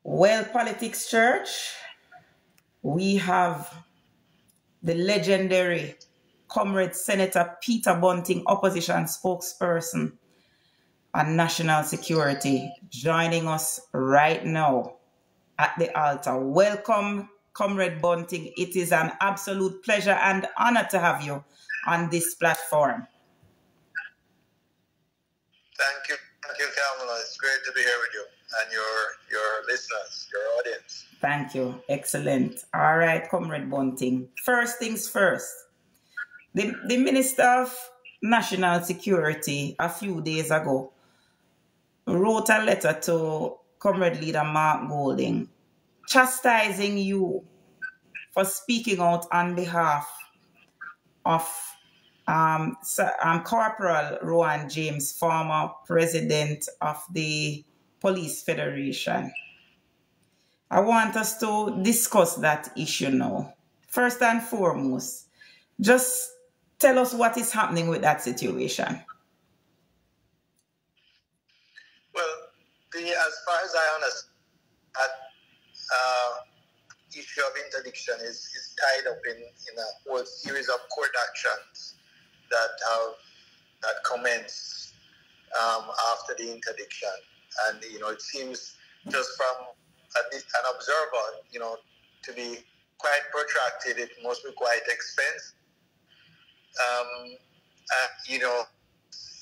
Well, Politics Church, we have the legendary Comrade Senator Peter Bunting, opposition spokesperson on national security, joining us right now at the altar. Welcome, Comrade Bunting. It is an absolute pleasure and honor to have you on this platform. Thank you, Kamala. It's great to be here with you and your listeners, your audience. Thank you. Excellent. All right, Comrade Bunting. First things first. The Minister of National Security a few days ago wrote a letter to Comrade Leader Mark Golding chastising you for speaking out on behalf of Corporal Rowan James, former president of the Police Federation. I want us to discuss that issue now. First and foremost, just tell us what is happening with that situation. Well, as far as I understand, that issue of interdiction is tied up in a whole series of court actions that commenced after the interdiction. And, it seems just from an observer, to be quite protracted. It must be quite expensive.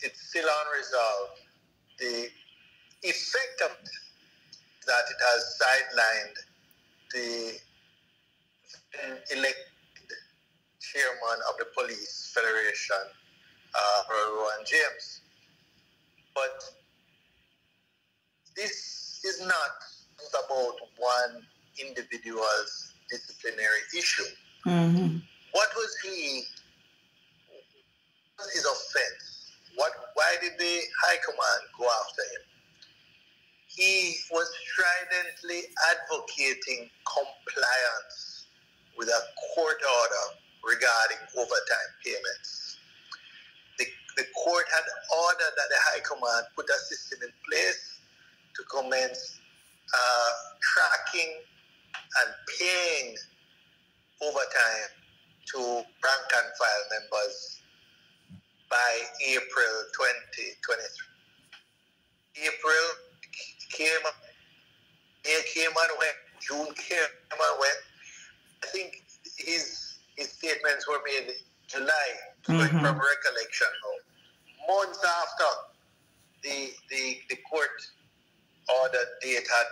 It's still unresolved. The effect of that it has sidelined the elected chairman of the Police Federation, Rowan James. But this is not about one individual's disciplinary issue. Mm-hmm. What was his offense? Why did the High Command go after him? He was stridently advocating compliance with a court order regarding overtime payments. The court had ordered that the High Command put a system in place to commence tracking and paying overtime to rank and file members by April 2023. April came, May came and went, June came and went. I think his statements were made in July, going from recollection now. Months after the court order date had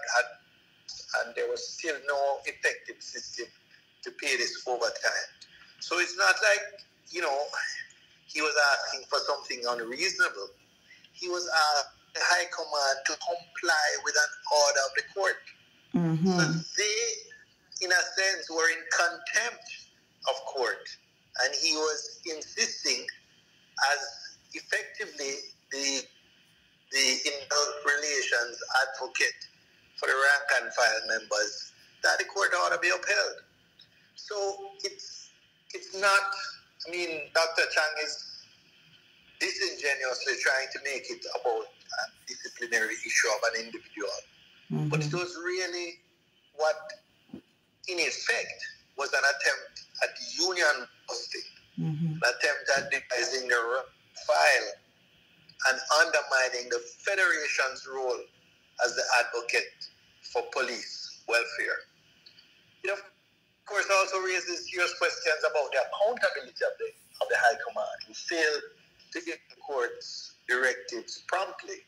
and there was still no effective system to pay this overtime. So it's not like, he was asking for something unreasonable. He was asked the High Command to comply with an order of the court. Mm-hmm. So they, in a sense, were in contempt of court. And he was insisting as effectively the internal relations advocate for the rank and file members that the court ought to be upheld. So it's not, Dr. Chang is disingenuously trying to make it about a disciplinary issue of an individual. Mm-hmm. But it was really what, in effect, was an attempt at union busting, an attempt at devising the file and undermining the Federation's role as the advocate for police welfare. It, of course, also raises serious questions about the accountability of the High Command, who failed to give the court's directives promptly.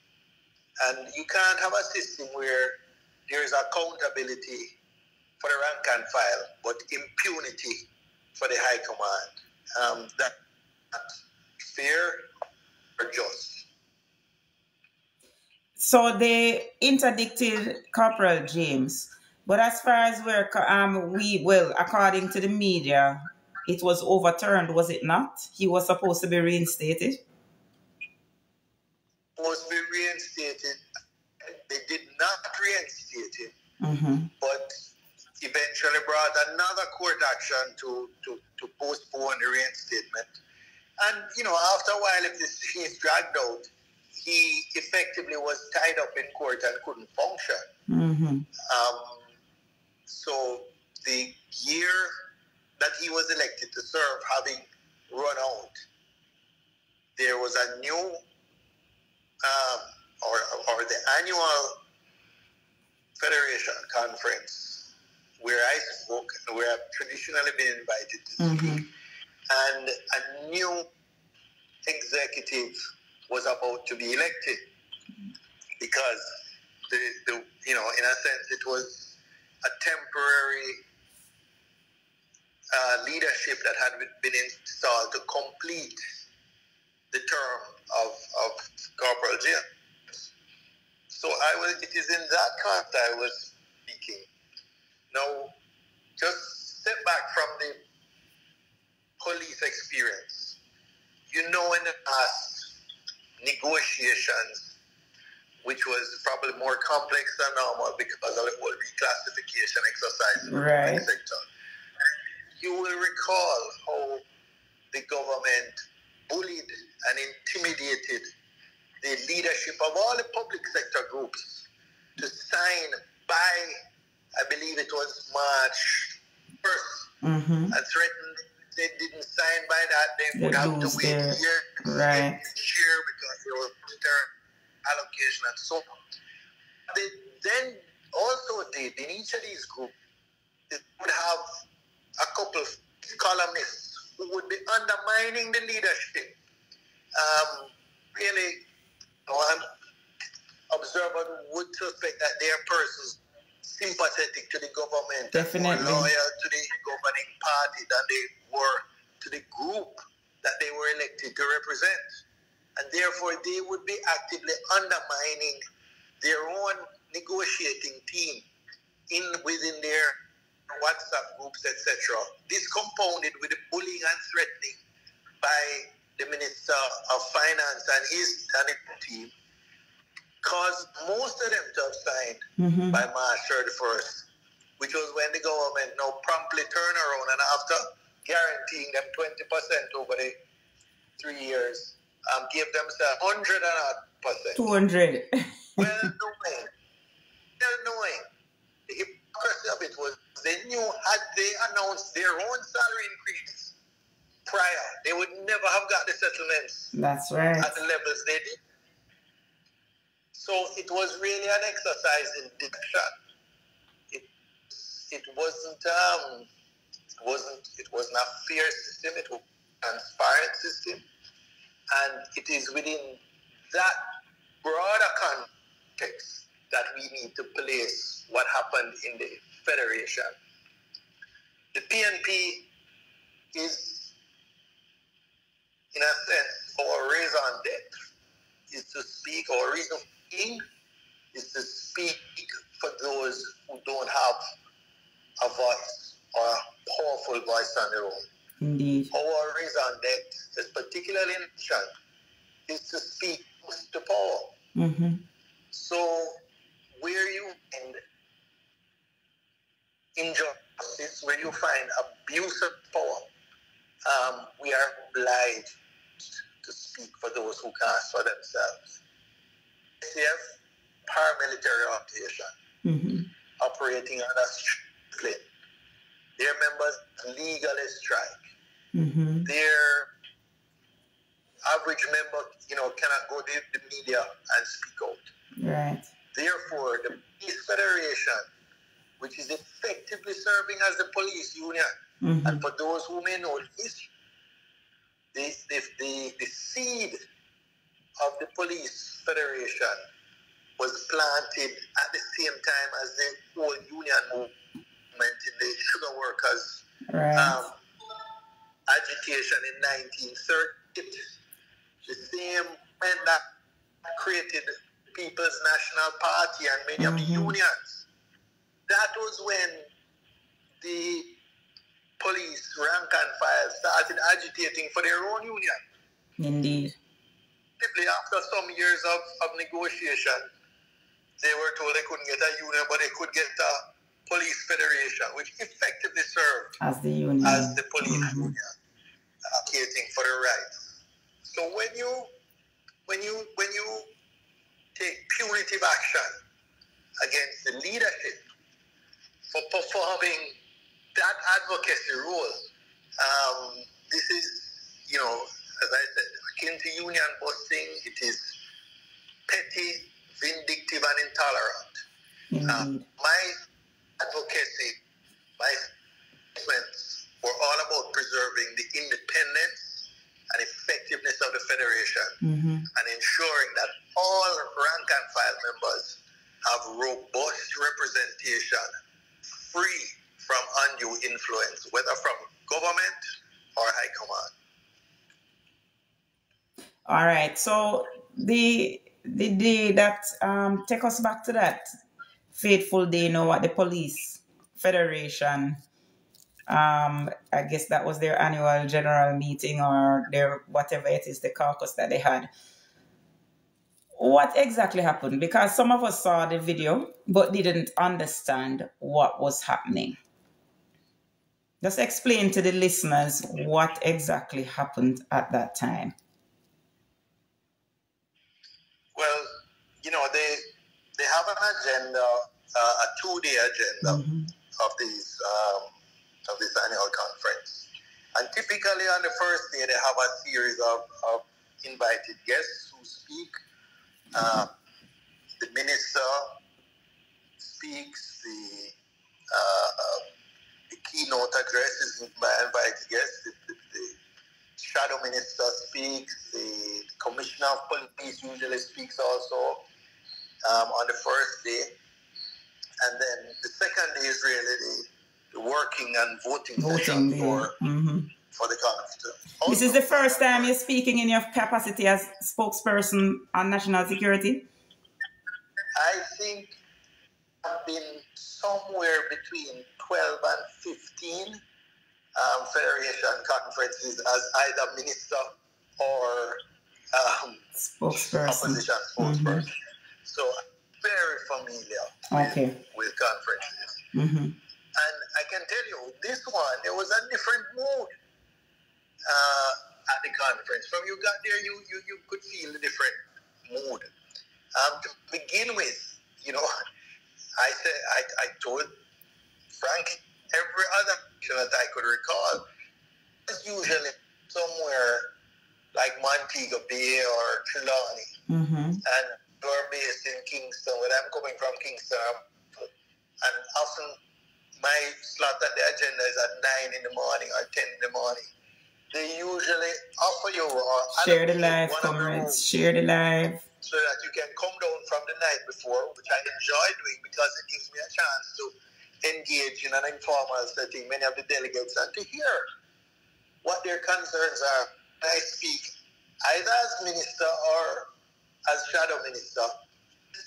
And you can't have a system where there is accountability for the rank and file, but impunity for the High Command. That's fair or just. So they interdicted Corporal James, but as far as according to the media, it was overturned, was it not? He was supposed to be reinstated. Supposed to be reinstated. They did not reinstate him, but eventually brought another court action to postpone the reinstatement. And after a while, if this case dragged out, he effectively was tied up in court and couldn't function. So the year that he was elected to serve having run out, there was a new, or the annual Federation conference where I spoke, where I've traditionally been invited to speak, and a new executive was about to be elected because the in a sense it was a temporary leadership that had been installed to complete the term of Corporal James. So it is in that context I was speaking. Now, just step back from the police experience. In the past, negotiations, which was probably more complex than normal because of the whole reclassification exercise in the public sector. You will recall how the government bullied and intimidated the leadership of all the public sector groups to sign by, I believe it was March 1st, and threatened if they didn't sign by that, they would have to wait a year to share because there was return allocation and so on. They then also did, in each of these groups, they would have a couple of columnists who would be undermining the leadership. Really, an observer would suspect that they are persons sympathetic to the government, definitely, and more loyal to the governing party than they were to the group that they were elected to represent. And therefore, they would be actively undermining their own negotiating team within their WhatsApp groups, etc. This compounded with the bullying and threatening by the Minister of Finance and his team caused most of them to have signed by March 31st, which was when the government now promptly turned around and after guaranteeing them 20% over the 3 years, gave themselves 100%. 200. Well knowing the hypocrisy of it was they knew had they announced their own salary increases prior, they would never have got the settlements. That's right. At the levels they did. So it was really an exercise in deception. It wasn't a fair system. It was a transparent system, and it is within that broader context that we need to place what happened in the Federation. The PNP is, in a sense, our raison d'etre is to speak, our reason for being is to speak for those who don't have a voice or a powerful voice on their own. Indeed. Our raison d'etre, is particularly in action, is to speak to power. So where you find injustice, where you find abuse of power, we are obliged to speak for those who can't for themselves. SAF, paramilitary organization, operating under strict. Their members legally strike. Their average member, cannot go to the media and speak out. Right. Therefore, the Police Federation, which is effectively serving as the police union, and for those who may know history, the seed of the Police Federation was planted at the same time as the whole union movement in the sugar workers' agitation in 1930. The same men that created People's National Party and many of the unions. That was when the police, rank and file, started agitating for their own union. Indeed. After some years of negotiation, they were told they couldn't get a union, but they could get a police federation, which effectively served as the union, as the police union, advocating for their rights. So when you take punitive action against the leadership for performing that advocacy role. This is, you know, as I said, akin to union busting. It is petty, vindictive, and intolerant. My advocacy, my statements were all about preserving the independence and effectiveness of the Federation and ensuring that all rank and file members have robust representation free from undue influence, whether from government or high command. All right. So the day that take us back to that fateful day, you know, at the police federation. I guess that was their annual general meeting or their whatever it is, the caucus that they had. What exactly happened? Because some of us saw the video but didn't understand what was happening. Just explain to the listeners what exactly happened at that time. Well, you know, they have an agenda, a 2-day agenda of this annual conference. And typically on the first day, they have a series of invited guests who speak. The minister speaks, the keynote address is by invited guests. The shadow minister speaks. The commissioner of police usually speaks also on the first day. And then the second day is really the working and voting session for the conference. This is the first time you're speaking in your capacity as spokesperson on national security? I think I've been somewhere between 12 and 15 Federation conferences as either minister or opposition spokesperson. So I'm very familiar with conferences. And I can tell you, this one, there was a different mood at the conference. From you got there, you could feel a different mood. To begin with, you know, I told Frank every other action that I could recall is usually somewhere like Montego Bay or Trelawney. And you're based in Kingston. When I'm coming from Kingston, and often my slot at the agenda is at 9 in the morning or 10 in the morning. They usually offer you or share the live, comrades. Share the live. So that you can come down from the night before, which I enjoy doing because it gives me a chance to engage in an informal setting, many of the delegates, and to hear what their concerns are. I speak either as minister or as shadow minister.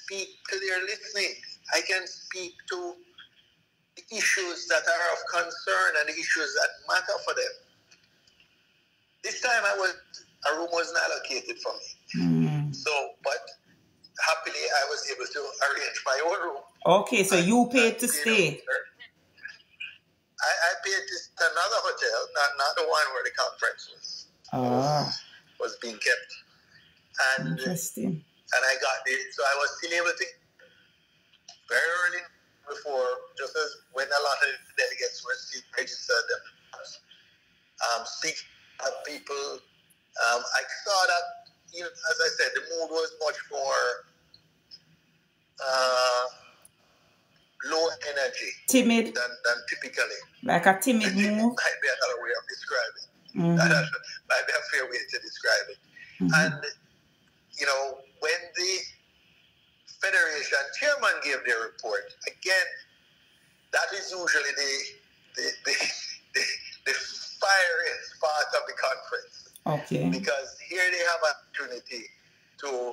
Speak to their listening. I can speak to the issues that are of concern and the issues that matter for them. This time a room wasn't allocated for me. So, but happily I was able to arrange my own room. Okay, so you paid to stay. I paid to another hotel, not the one where the conference was being kept. And interesting. And I got there, so I was still able to very early before, just as when a lot of delegates were still registered, speak to people. I saw that, you know, as I said, the mood was much more low energy, timid than typically. Like a timid move. Might be another way of describing. That might be a fair way to describe it. And you know, when the Federation chairman gave their report, again, that is usually the fieriest part of the conference. Okay. Because here they have an opportunity to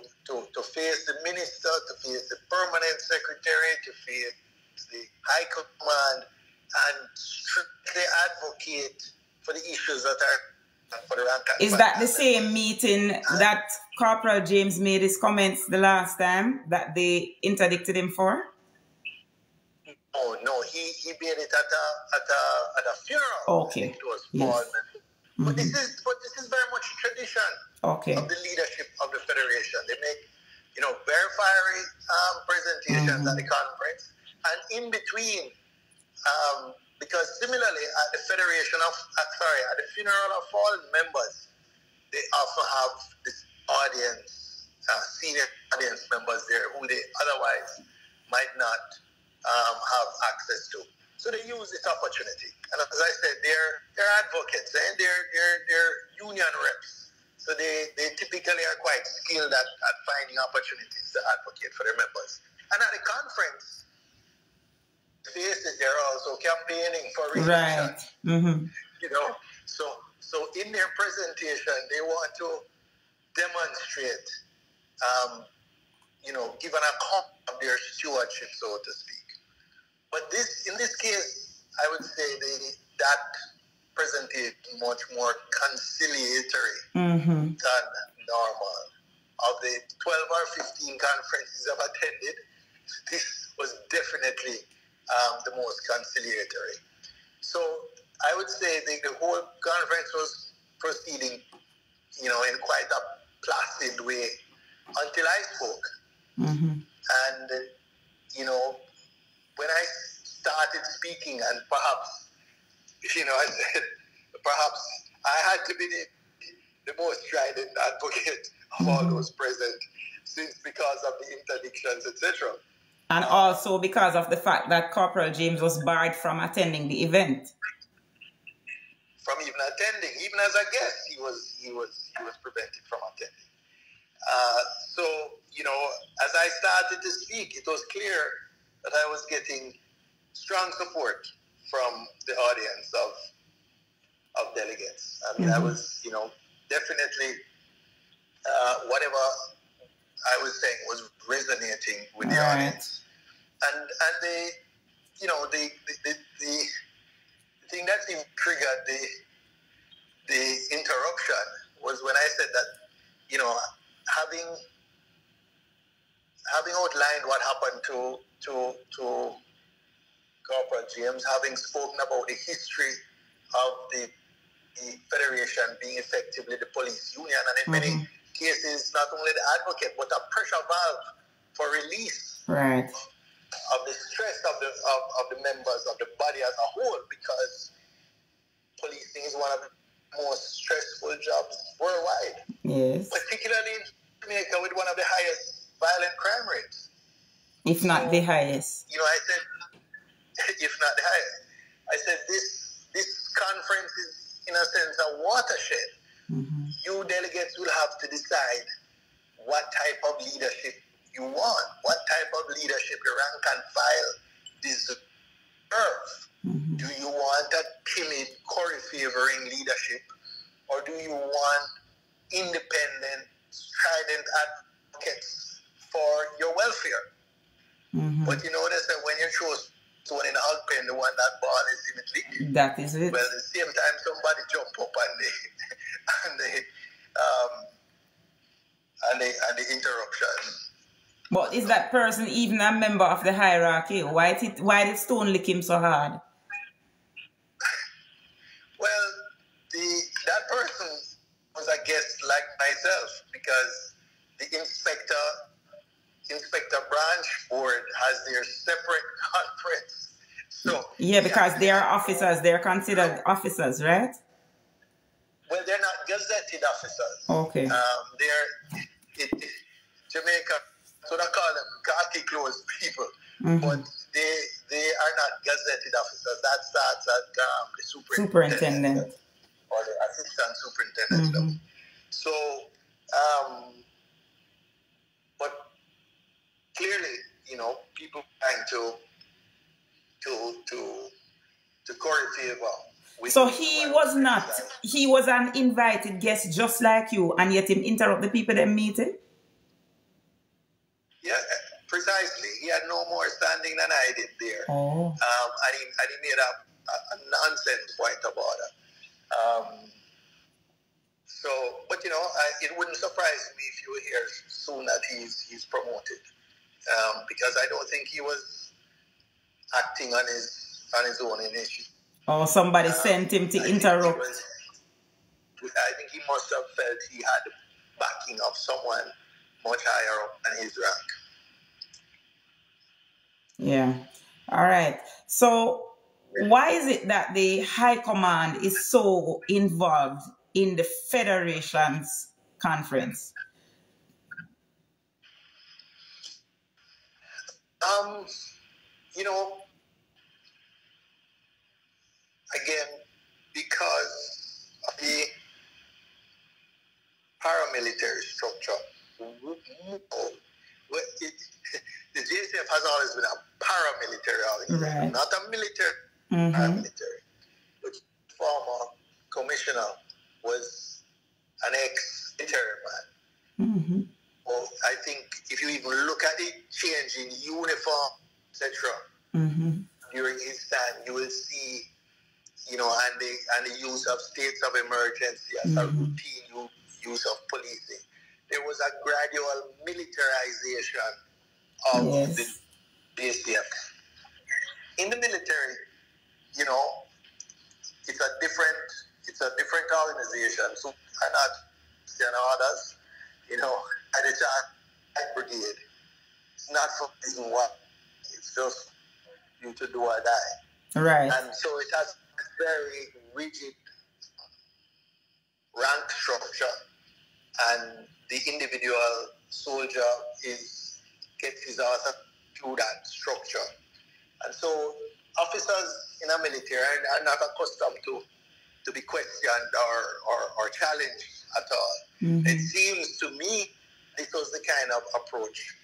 face the minister, to face the permanent secretary, to face the high command, and strictly advocate for the issues that are for the rank and file. Is that the same meeting that Corporal James made his comments the last time that they interdicted him for? No, he made it at a funeral. Okay. It was Paul. But this is very much tradition of the leadership of the Federation. They make verified presentations at the conference, and in between, because similarly at the at the funeral of fallen members, they also have this audience, senior audience members there who they otherwise might not have access to. So they use this opportunity, and as I said, they're advocates, and they're union reps. So they typically are quite skilled at finding opportunities to advocate for their members. And at the conference, they're also campaigning for re-election. Right. Mm-hmm. So in their presentation, they want to demonstrate, give an account of their stewardship, so to speak. But in this case, I would say that presentation much more conciliatory than normal. Of the 12 or 15 conferences I've attended, this was definitely the most conciliatory. So I would say the whole conference was proceeding, in quite a placid way until I spoke. And, when I started speaking, and perhaps, I said, perhaps I had to be the most strident advocate of all those present, since because of the interdictions, etc. And also because of the fact that Corporal James was barred from attending the event. From even attending, even as a guest, he was prevented from attending. So, as I started to speak, it was clear that I was getting strong support from the audience of delegates. I mean, I was, definitely whatever I was saying was resonating with the audience. And the thing that triggered the interruption was when I said that, having outlined what happened to Corporal James, having spoken about the history of the Federation being effectively the police union, and in many cases, not only the advocate, but a pressure valve for release of the stress of the members of the body as a whole, because policing is one of the most stressful jobs worldwide. Yes. Particularly in Jamaica, with one of the highest violent crime rates. If not the highest. I said, if not the highest. I said, this conference is, in a sense, a watershed. You delegates will have to decide what type of leadership you want, what type of leadership the rank and file deserve. Do you want a timid, Corey-favoring leadership, or do you want independent, strident advocates for your welfare? But they say when you choose someone in a hog pen, the one that ball is symmetry. That is it. Well, at the same time, somebody jump up and the interruption. But is that person even a member of the hierarchy? Why did Stone lick him so hard? Well, that person was a guest like myself, because the Inspector Branch Board has their separate conference. So yeah, because they are officers. They're considered officers, right? Well, they're not gazetted officers. Okay. They're Jamaica, so they call them khaki clothes people, but they are not gazetted officers. That starts at the superintendent or the assistant superintendent level. So, but clearly, people trying to curry favor. So he was not. He was an invited guest just like you, and yet him interrupt the people that meeting. Yeah, precisely. He had no more standing than I did there. Oh. And he made a nonsense point about it. But it wouldn't surprise me if you hear soon that he's promoted, because I don't think he was acting on his own initiative. Or somebody sent him to interrupt. I think he must have felt he had the backing of someone much higher up than his rank. Yeah. All right. So why is it that the High Command is so involved in the Federation's conference? You know, again, because of the paramilitary structure, the JCF has always been a paramilitary organization, Right. not a military paramilitary. The former commissioner was an ex-military man. Well, I think if you even look at the change in uniform, etc., during his time, you will see, you know, and the use of states of emergency as a routine use of policing. There was a gradual militarization of the BSF. In the military, you know, it's a different organization. So are not than others, you know, and it's a brigade. It's not for reason why. It's just you to do or die. Right. And so it has a very rigid rank structure, and the individual soldier gets his answer through that structure. And so officers in a military are not accustomed to be questioned or challenged at all. It seems to me this was the kind of approach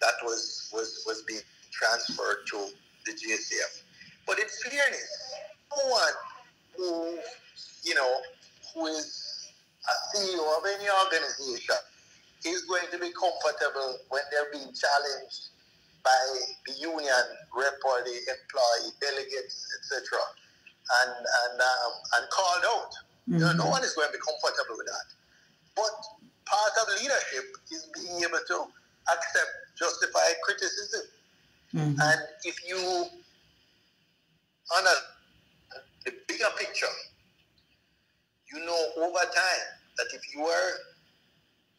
that was being transferred to the GCF. But in fairness, no one who, you know, who is a CEO of any organization is going to be comfortable when they're being challenged by the union rep or the employee delegates, etc., and called out. You know, no one is going to be comfortable with that. But part of leadership is being able to accept justified criticism. And if you honor the bigger picture, you know over time that if you are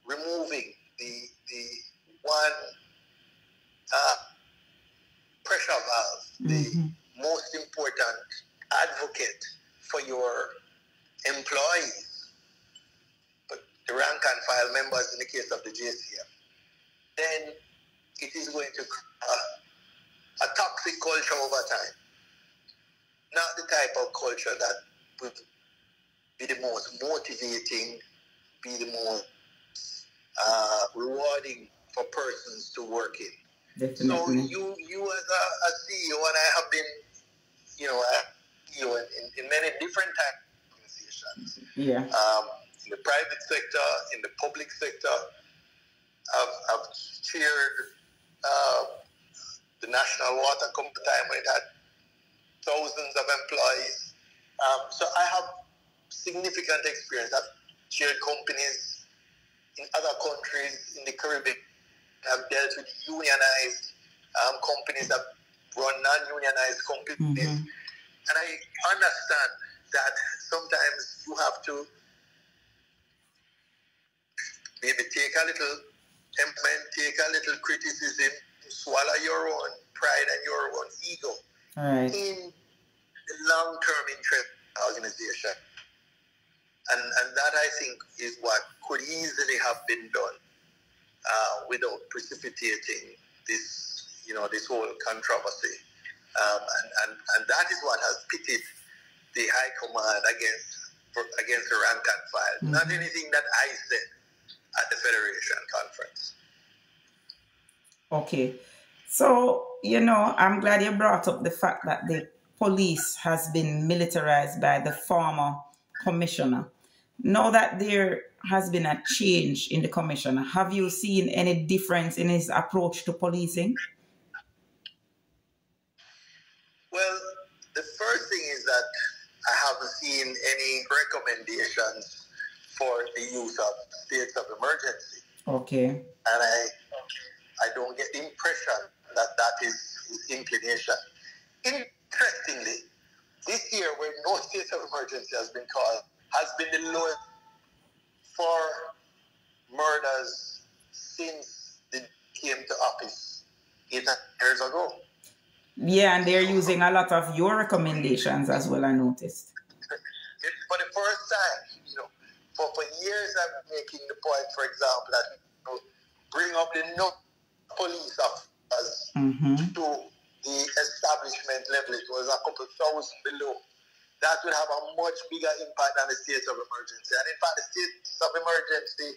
removing the one pressure valve, the most important advocate for your employees, but the rank and file members in the case of the JCF, then it is going to a toxic culture over time. Not the type of culture that would be the most motivating, be the most rewarding for persons to work in. Definitely. So you as a CEO, and I have been, you know, a CEO in many different types of organizations. Yeah. In the private sector, in the public sector, I've chaired the National Water Company time when it had thousands of employees. So I have significant experience. I've chaired companies in other countries in the Caribbean. I've dealt with unionized companies that run non-unionized companies. And I understand that sometimes you have to maybe take a little temperament, take a little criticism, swallow your own pride and your own ego in the long-term interest of the organization. And that, I think, is what could easily have been done without precipitating this, you know, this whole controversy. And that is what has pitted the High Command against the rank and file. Not anything that I said at the Federation conference. Okay. So, you know, I'm glad you brought up the fact that the police has been militarized by the former commissioner. Now that there has been a change in the commissioner, have you seen any difference in his approach to policing? Well, the first thing is that I haven't seen any recommendations for the use of states of emergency. Okay. And I don't get the impression that is his inclination. Interestingly, this year where no state of emergency has been called has been the lowest for murders since they came to office 8 years ago. Yeah, and they're using a lot of your recommendations as well, I noticed. For the first time, for years I've been making the point, for example, that bring up the no police officers to the establishment level. It was a couple thousand below. That would have a much bigger impact than the state of emergency. And in fact, the state of emergency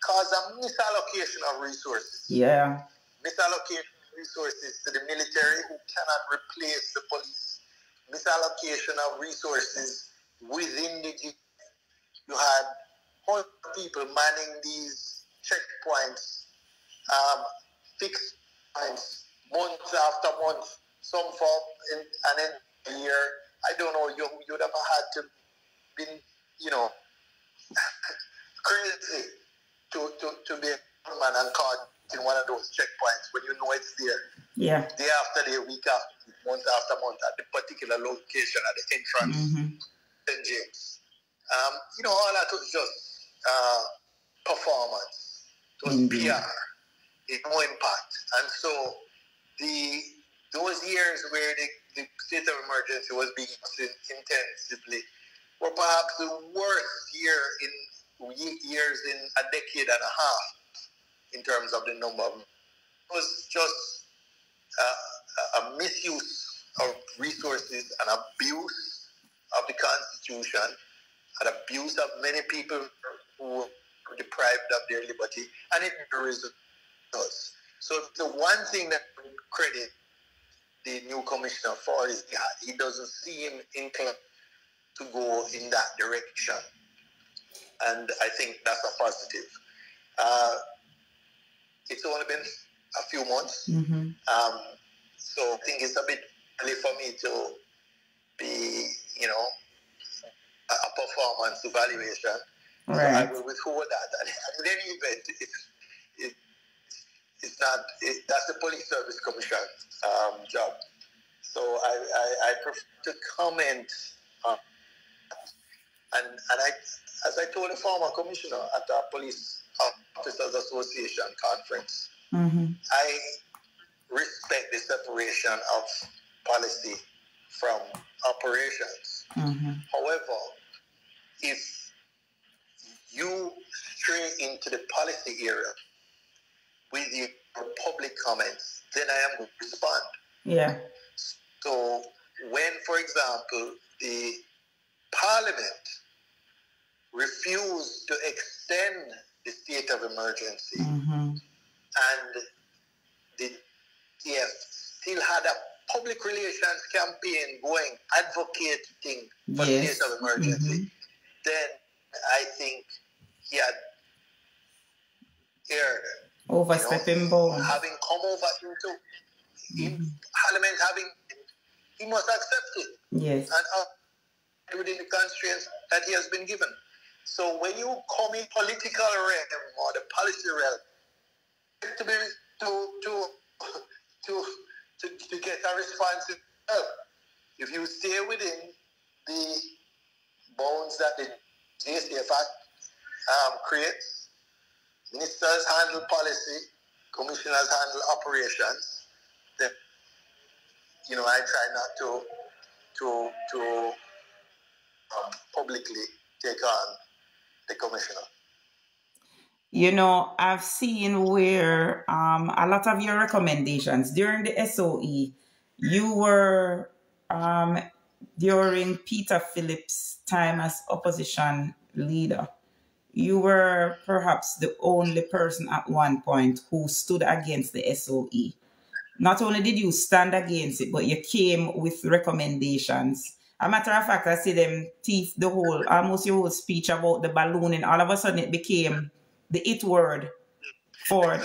caused a misallocation of resources. Yeah. Misallocation of resources to the military, who cannot replace the police. Misallocation of resources within the you had hundreds of people manning these checkpoints, fixed points, month after month, some for and then a year. I don't know, you'd have had to be, crazy to be a man and caught in one of those checkpoints when you know it's there. Yeah. Day after day, week after week, month after month at the particular location at the entrance St. James. All that was just performance. It was PR. It no impact. And so those years where the state of emergency was being used intensively were perhaps the worst years in a decade and a half in terms of the number of. It was just a misuse of resources and abuse of the Constitution, an abuse of many people who were deprived of their liberty, and it does. So the one thing that I would credit the new commissioner for is he doesn't seem inclined to go in that direction. And I think that's a positive. It's only been a few months. So I think it's a bit early for me to be, a performance evaluation. Right. So I will withhold that. And in any event, it's not, that's the Police Service Commission's job. So I prefer to comment on, and as I told the former commissioner at the Police Officers Association conference, I respect the separation of policy from operations. However, if you stray into the policy area with your public comments, then I am going to respond. Yeah. So when, for example, the Parliament refused to extend the state of emergency, and the TF still had a public relations campaign going, advocating for state of emergency, then I think he had erred. Overstepping bounds. Having come over into Parliament, he must accept it. Yes. And within the constraints that he has been given. So when you come in political realm or the policy realm, to get a response, if you stay within the bounds that the JCF Act creates, ministers handle policy, commissioners handle operations, then I try not to publicly take on the commissioner. I've seen where a lot of your recommendations during the SOE, you were during Peter Phillips' time as opposition leader, you were perhaps the only person at one point who stood against the SOE. Not only did you stand against it, but you came with recommendations. A matter of fact, I see them teeth almost your whole speech about the ballooning. All of a sudden, it became the it word for,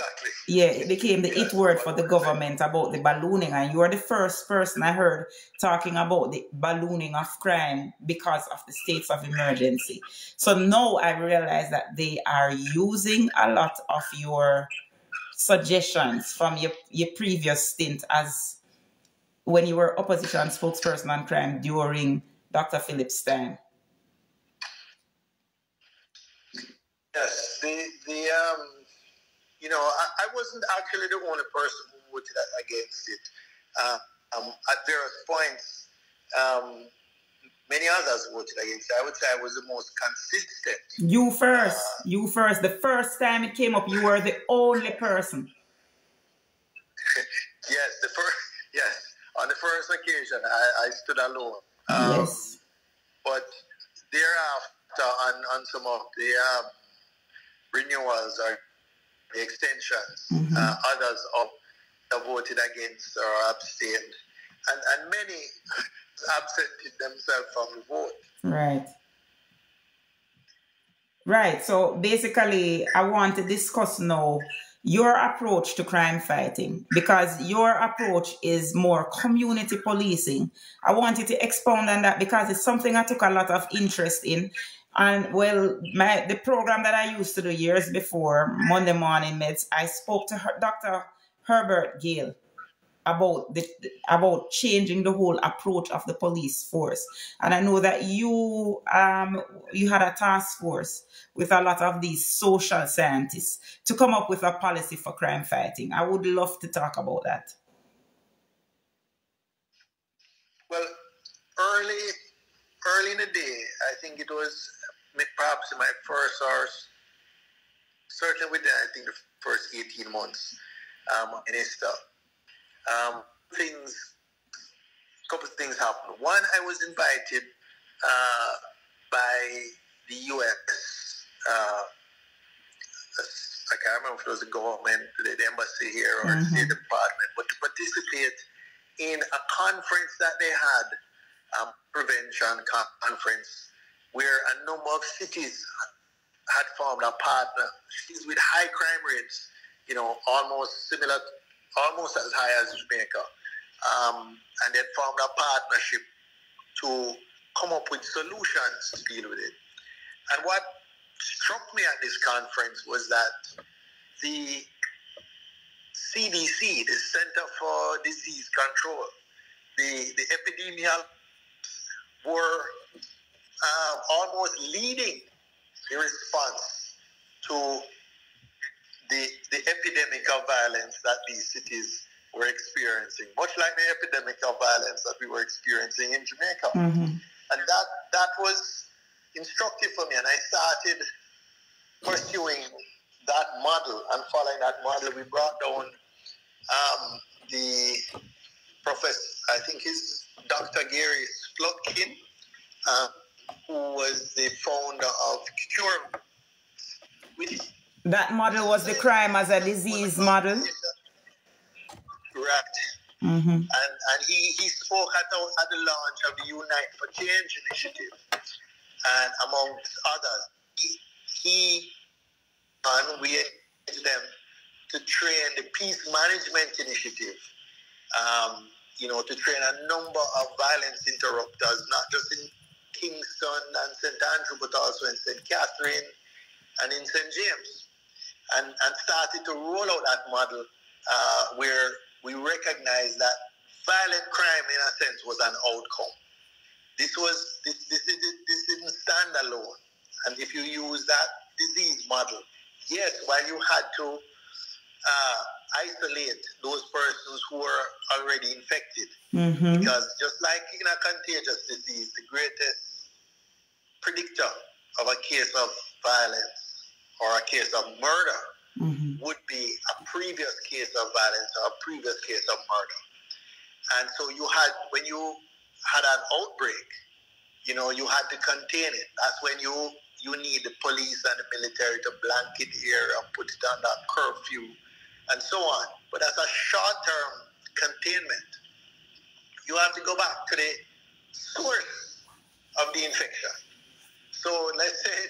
it became the it word for the government about the ballooning. And you are the first person I heard talking about the ballooning of crime because of the states of emergency. So now I realize that they are using a lot of your suggestions from your previous stint as when you were opposition spokesperson on crime during Dr. Phillips' time. Yes, you know, I wasn't actually the only person who voted against it. At various points, many others voted against it. I would say I was the most consistent. You first. You first. The first time it came up, you were the only person. Yes, on the first occasion, I stood alone. Yes. But thereafter, on some of the renewals or the extensions, others have voted against or abstained. And many absented themselves from the vote. Right. Right. So basically, I want to discuss now your approach to crime fighting, because your approach is more community policing. I want you to expound on that because it's something I took a lot of interest in. And well, the program that I used to do years before, Monday Morning Meds, I spoke to Dr. Herbert Gale about changing the whole approach of the police force. And I know that you had a task force with a lot of these social scientists to come up with a policy for crime fighting. I would love to talk about that. Well, early in the day, I think it was perhaps in my first hours, certainly within I think the first 18 months in Easter. Couple of things happened. One, I was invited by the U.S. I can't remember if it was the government, the embassy here, or the State Department, but to participate in a conference that they had, prevention conference, where a number of cities had formed a partner. Cities with high crime rates, you know, almost as high as Jamaica. And they formed a partnership to come up with solutions to deal with it. And what struck me at this conference was that the CDC, the Center for Disease Control, the epidemiologists were almost leading the response to the epidemic of violence that these cities were experiencing, much like the epidemic of violence that we were experiencing in Jamaica. And that was instructive for me, and I started pursuing that model and following that model. We brought down the professor, I think he's Dr. Gary Spokesperson, who was the founder of Cure. That model was the crime as a disease model. Correct. And he spoke at the launch of the Unite for Change initiative, and amongst others, we asked them to train the Peace Management Initiative, you know, to train a number of violence interrupters, not just in Kingston and St. Andrew, but also in St. Catherine and in St. James, and started to roll out that model where we recognized that violent crime, in a sense, was an outcome. This didn't stand alone. And if you use that disease model, yes, while you had to isolate those persons who were already infected, because just like in a contagious disease, the greatest predictor of a case of violence or a case of murder would be a previous case of violence or a previous case of murder. And so when you had an outbreak, you know, you had to contain it. That's when you need the police and the military to blanket the area and put it under curfew and so on. But as a short-term containment, you have to go back to the source of the infection. So let's say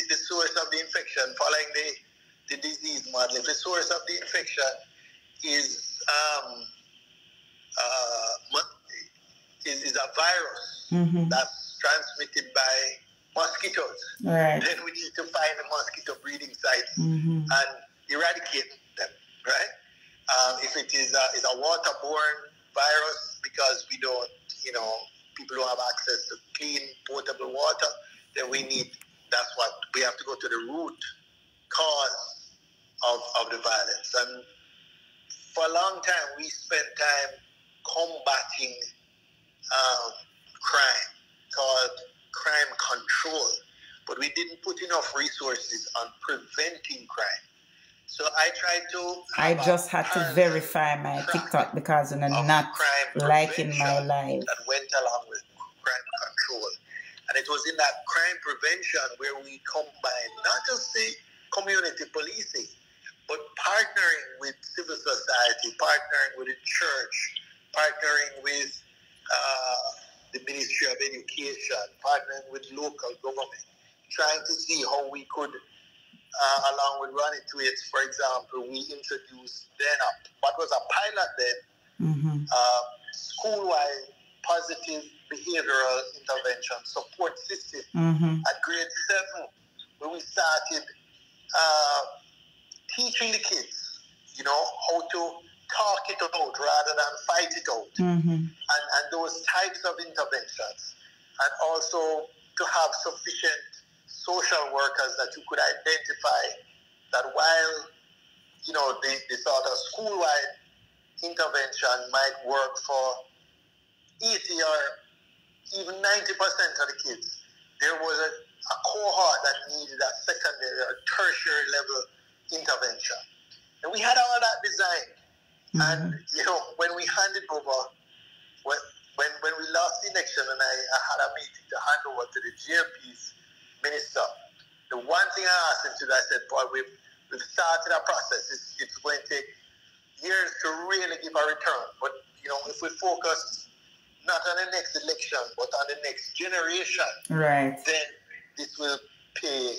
the source of the infection, following the disease model, if the source of the infection is a virus that's transmitted by mosquitoes, then we need to find the mosquito breeding sites and eradicate them, right? If it is a waterborne virus, because we don't, you know, people don't have access to clean, potable water, then that's what we have to go to the root cause of the violence. And for a long time, we spent time combating crime, called crime control, but we didn't put enough resources on preventing crime. So I tried to. I just had to verify my TikTok because I'm not liking my life. That went along with crime control. And it was in that crime prevention where we combined not just the community policing, but partnering with civil society, partnering with the church, partnering with the Ministry of Education, partnering with local government, trying to see how we could, along with Ronnie Tweets, for example, we introduced then what was a pilot then, school-wide positive behavioral intervention support system at grade 7, where we started teaching the kids, how to talk it out rather than fight it out, and those types of interventions, and also to have sufficient social workers that you could identify that while, the sort of school-wide intervention might work for 80 or even 90% of the kids, there was a cohort that needed a secondary or tertiary level intervention. And we had all that designed. And, when we handed over, when we lost the election and I had a meeting to hand over to the GMP's minister, the one thing I asked him to do, I said, boy, we've started a process. It's going to take years to really give a return. But, if we focus not on the next election, but on the next generation, right, then this will pay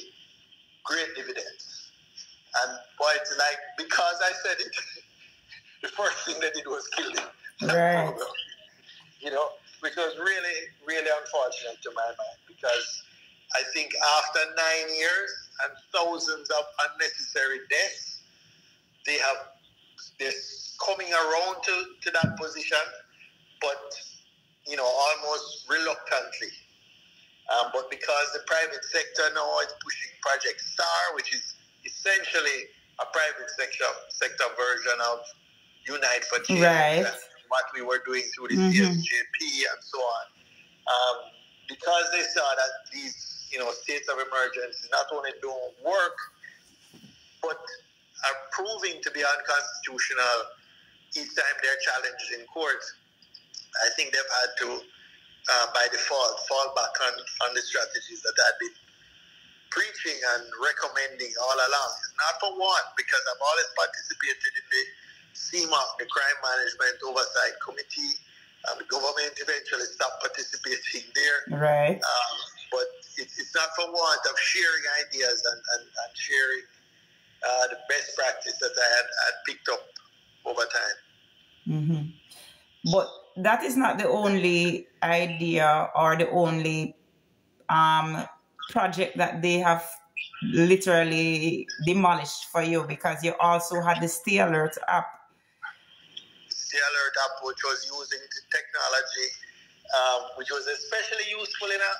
great dividends. And boy, it's like, because I said it, the first thing they did was kill him. Right. Which was really, really unfortunate to my mind, because I think after 9 years and thousands of unnecessary deaths, they're coming around to that position, but almost reluctantly. But because the private sector now is pushing Project STAR, which is essentially a private sector version of Unite for Change, right, and what we were doing through the CSJP and so on. Because they saw that these, states of emergency not only don't work, but are proving to be unconstitutional each time they're challenged in court. I think they've had to, by default, fall back on the strategies that I've been preaching and recommending all along. It's not for one, because I've always participated in the CMOC, the Crime Management Oversight Committee. The government eventually stopped participating there. Right. But it's not for want of sharing ideas and sharing the best practice that I had picked up over time. But that is not the only idea or the only project that they have literally demolished for you, because you also had the Stay Alert app. Stay Alert app, which was using the technology, which was especially useful in a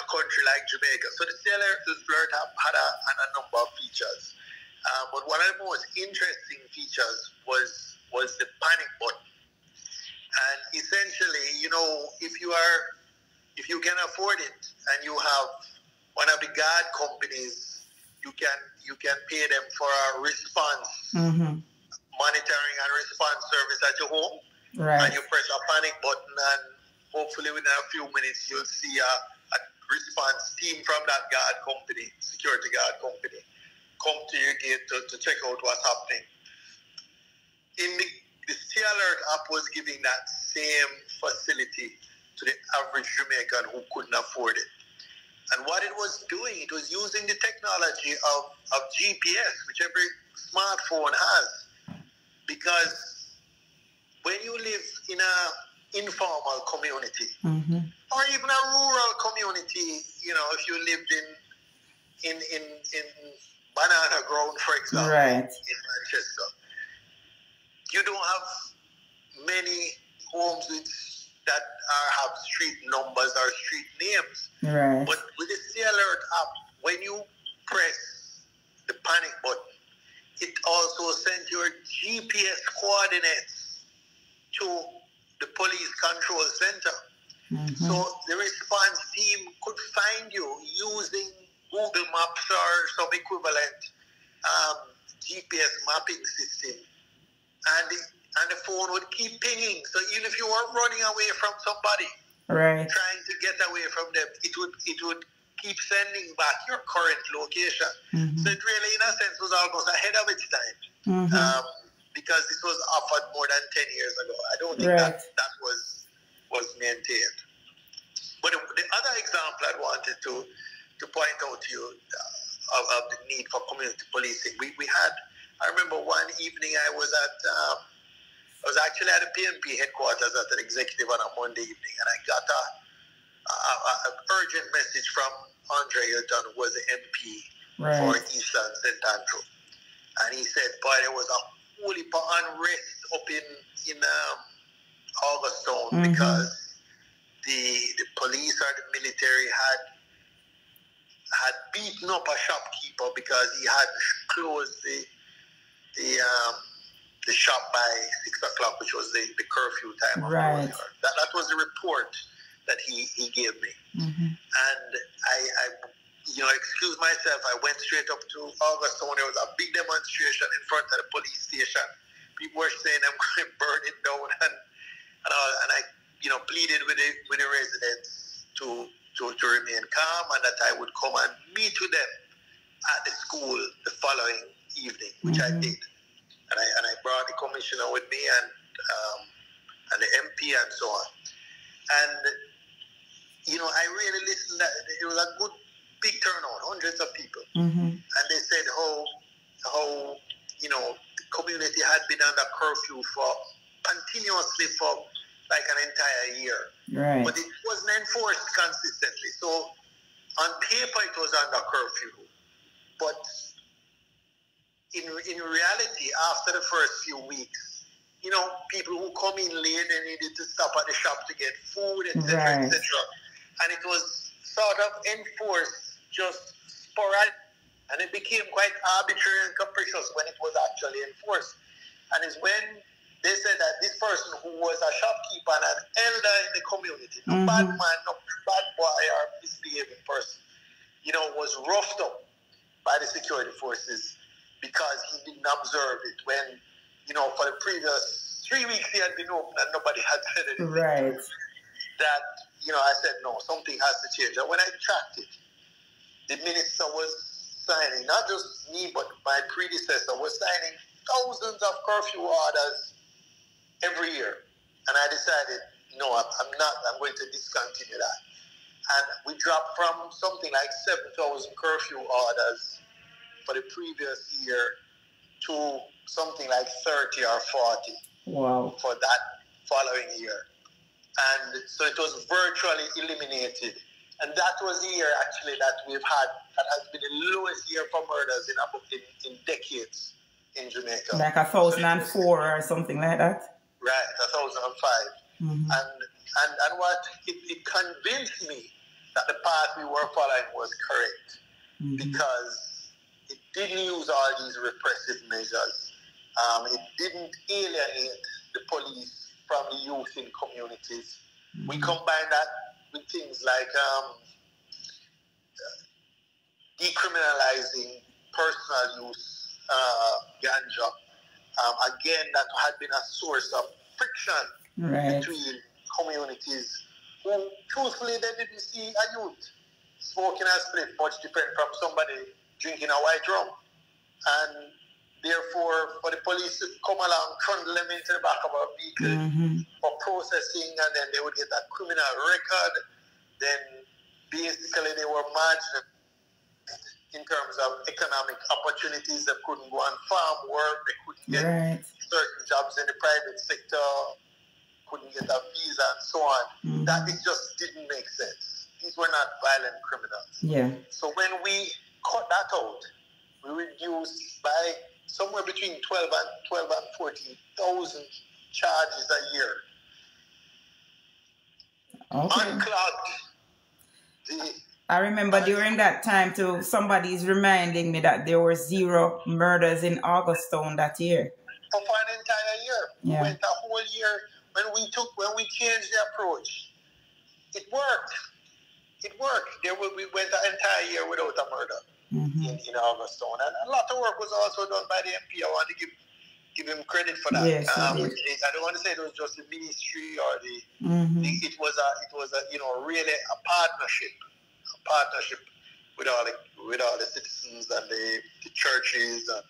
country like Jamaica. So the Stay Alert app had a number of features. But one of the most interesting features was the panic button. And essentially, if you can afford it and you have one of the guard companies, you can pay them for a response, monitoring and response service at your home. Right. And you press a panic button, and hopefully within a few minutes you'll see a response team from that guard company, security guard company, come to your gate to check out what's happening. The Stay Alert app was giving that same facility to the average Jamaican who couldn't afford it. And what it was doing, it was using the technology of GPS, which every smartphone has. Because when you live in an informal community, or even a rural community, if you lived in Banana Ground, for example, right, in Manchester, you don't have many homes that have street numbers or street names. right. But with the Stay Alert app, when you press the panic button. It also sent your GPS coordinates to the police control center. So the response team could find you using Google Maps or some equivalent GPS mapping system. And the phone would keep pinging. So even if you were running away from somebody, trying to get away from them, it would keep sending back your current location. So it really, in a sense, was almost ahead of its time. Because this was offered more than 10 years ago. I don't think that was maintained. But the other example I wanted to point out to you of the need for community policing, we had, I remember one evening I was actually at the PNP headquarters as an executive on a Monday evening, and I got an urgent message from Andre Hilton, who was the MP for Eastern St. Andrew. And he said, boy, there was a whole heap of unrest up in Augustown because the police or the military had beaten up a shopkeeper because he had closed the shop by 6 o'clock, which was the curfew time of closure. That was the report that he gave me. And I excuse myself, I went straight up to Augustown. There was a big demonstration in front of the police station. People were saying I'm going to burn it down, and I pleaded with the residents to remain calm and that I would come and meet with them at the school the following evening, which I did. And I brought the commissioner with me and the MP and so on. And I really listened. It was a good big turnout, hundreds of people. And they said how the community had been under curfew continuously for like an entire year. But it wasn't enforced consistently. So on paper it was under curfew. But in reality, after the first few weeks, people who come in late, they needed to stop at the shop to get food, etc., etc. And it was sort of enforced just sporadic. And it became quite arbitrary and capricious when it was actually enforced. And it's when they said that this person who was a shopkeeper and an elder in the community, no bad man, no bad boy or misbehaving person, was roughed up by the security forces because he didn't observe it when, for the previous 3 weeks he had been open and nobody had said anything. That, I said, no, something has to change. And when I tracked it, the minister was signing, not just me, but my predecessor was signing thousands of curfew orders every year. And I decided, no, I'm going to discontinue that. And we dropped from something like 7,000 curfew orders for the previous year to something like 30 or 40 for that following year. And so it was virtually eliminated. And that was the year actually that has been the lowest year for murders in decades in Jamaica. Like 1004 or something like that? Right, 1005. And what it convinced me that the path we were following was correct because it didn't use all these repressive measures. It didn't alienate the police from the youth in communities. We combine that with things like decriminalizing personal use, ganja. Again, that had been a source of friction between communities who, truthfully, they didn't see a youth smoking a split much different from somebody drinking a white rum. And therefore, for the police to come along, trundle them into the back of a vehicle for processing, and then they would get a criminal record. Then basically they were marginalized in terms of economic opportunities. They couldn't go on farm work, they couldn't get certain jobs in the private sector, couldn't get a visa and so on. That it just didn't make sense. These were not violent criminals. So when we cut that out, we reduced by somewhere between 12 and 14,000 charges a year. Unclogged I remember during that time too, somebody's reminding me that there were 0 murders in Augustown that year. For an entire year. Yeah. We went a whole year when we changed the approach. It worked. It worked. We went an entire year without a murder in Augustown. And a lot of work was also done by the MP. I want to give him credit for that. Yes, I don't want to say it was just the ministry or it was a really a partnership with all the citizens and the churches and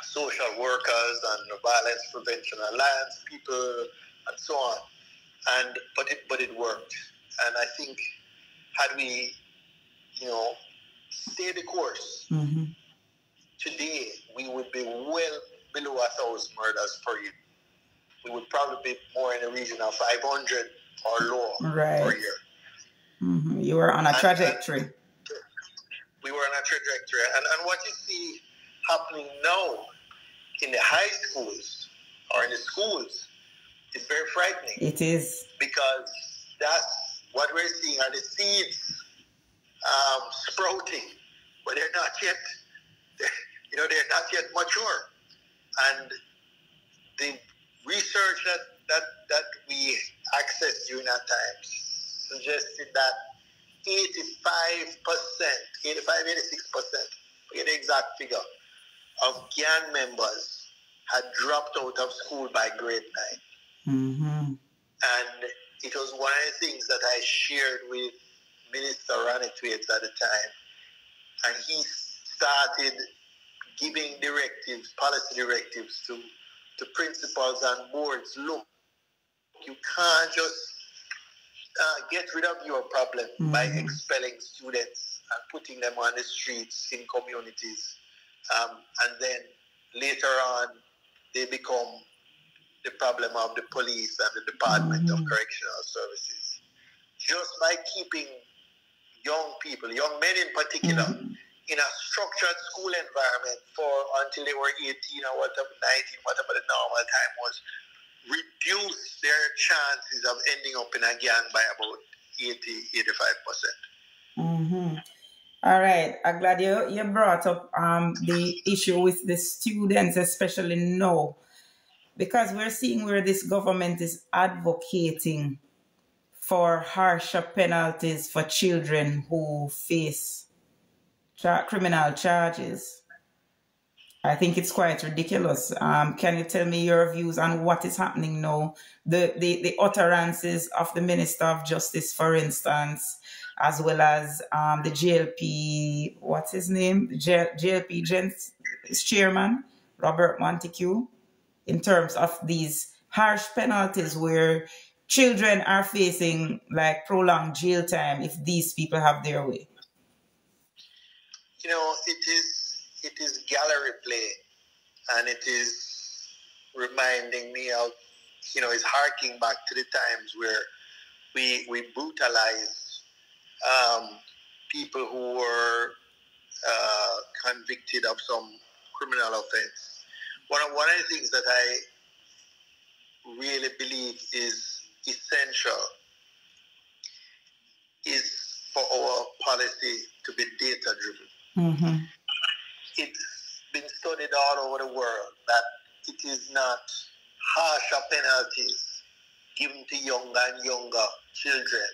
social workers and violence prevention alliance people and so on. But it worked. And I think had we stayed the course, today we would be well below 1,000 murders per year. We would probably be more in the region of 500 or lower per year. You were on a trajectory. We were on a trajectory. And what you see happening now in the high schools or in the schools is very frightening. It is. Because that's what we're seeing are the seeds sprouting, but they're not yet mature. And the research that we accessed during that time suggested that 86%, forget the exact figure, of gang members had dropped out of school by grade 9. And it was one of the things that I shared with Minister Ranitwaite at the time. And he started giving policy directives to principals and boards. Look, you can't just get rid of your problem by expelling students and putting them on the streets in communities. And then later on, they become the problem of the police and the Department of Correctional Services. Just by keeping young people, young men in particular, in a structured school environment until they were 18 or whatever, 19, whatever the normal time was, reduce their chances of ending up in a gang by about 85%. All right. I'm glad you brought up the issue with the students, especially now, because we're seeing where this government is advocating for harsher penalties for children who face criminal charges. I think it's quite ridiculous. Can you tell me your views on what is happening now? The utterances of the Minister of Justice, for instance, as well as the JLP, what's his name? JLP chairman, Robert Montague, in terms of these harsh penalties where children are facing like prolonged jail time if these people have their way. It is gallery play, and it is reminding me of, it's harking back to the times where we brutalized people who were convicted of some criminal offense. One of the things that I really believe is essential is for our policy to be data-driven. It's been studied all over the world that it is not harsher penalties given to younger and younger children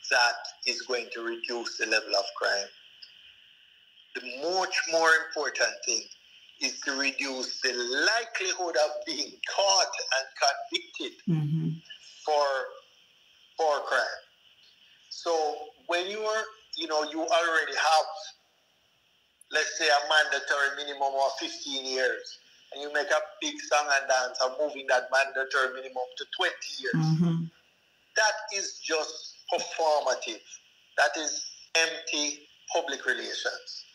that is going to reduce the level of crime. The much more important thing is to reduce the likelihood of being caught and convicted for crime. So when you already have, let's say, a mandatory minimum of 15 years, and you make a big song and dance of moving that mandatory minimum to 20 years, that is just performative. That is empty public relations.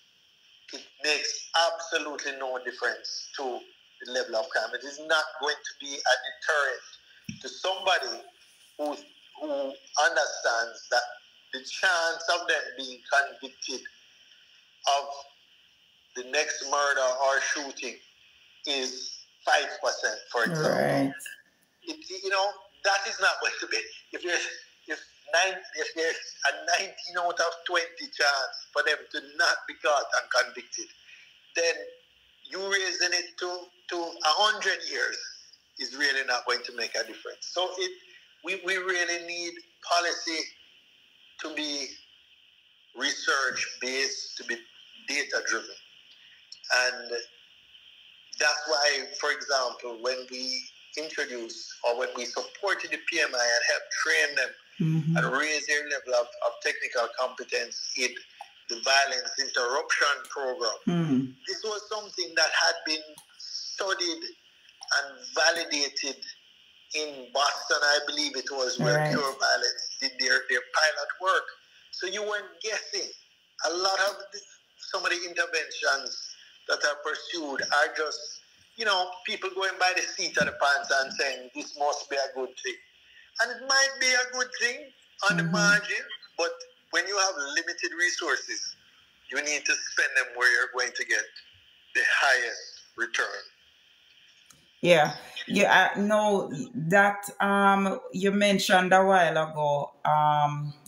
It makes absolutely no difference to the level of crime. It is not going to be a deterrent to somebody who understands that the chance of them being convicted of the next murder or shooting is 5%, for example. Right. That is not going to be. If if there's a 19 out of 20 chance for them to not be caught and convicted, then you raising it to 100 years is really not going to make a difference. So we really need policy to be research-based, to be data-driven. And that's why, for example, when we introduced or when we supported the PMI and helped train them and raise their level of technical competence in the violence interruption program, this was something that had been studied and validated in Boston, I believe it was, where Pure Violence did their pilot work. So you weren't guessing. A lot of some of the interventions that are pursued are just, people going by the seat of the pants and saying, this must be a good thing. And it might be a good thing on the margin, but when you have limited resources, you need to spend them where you're going to get the highest return. Yeah, I know that you mentioned a while ago,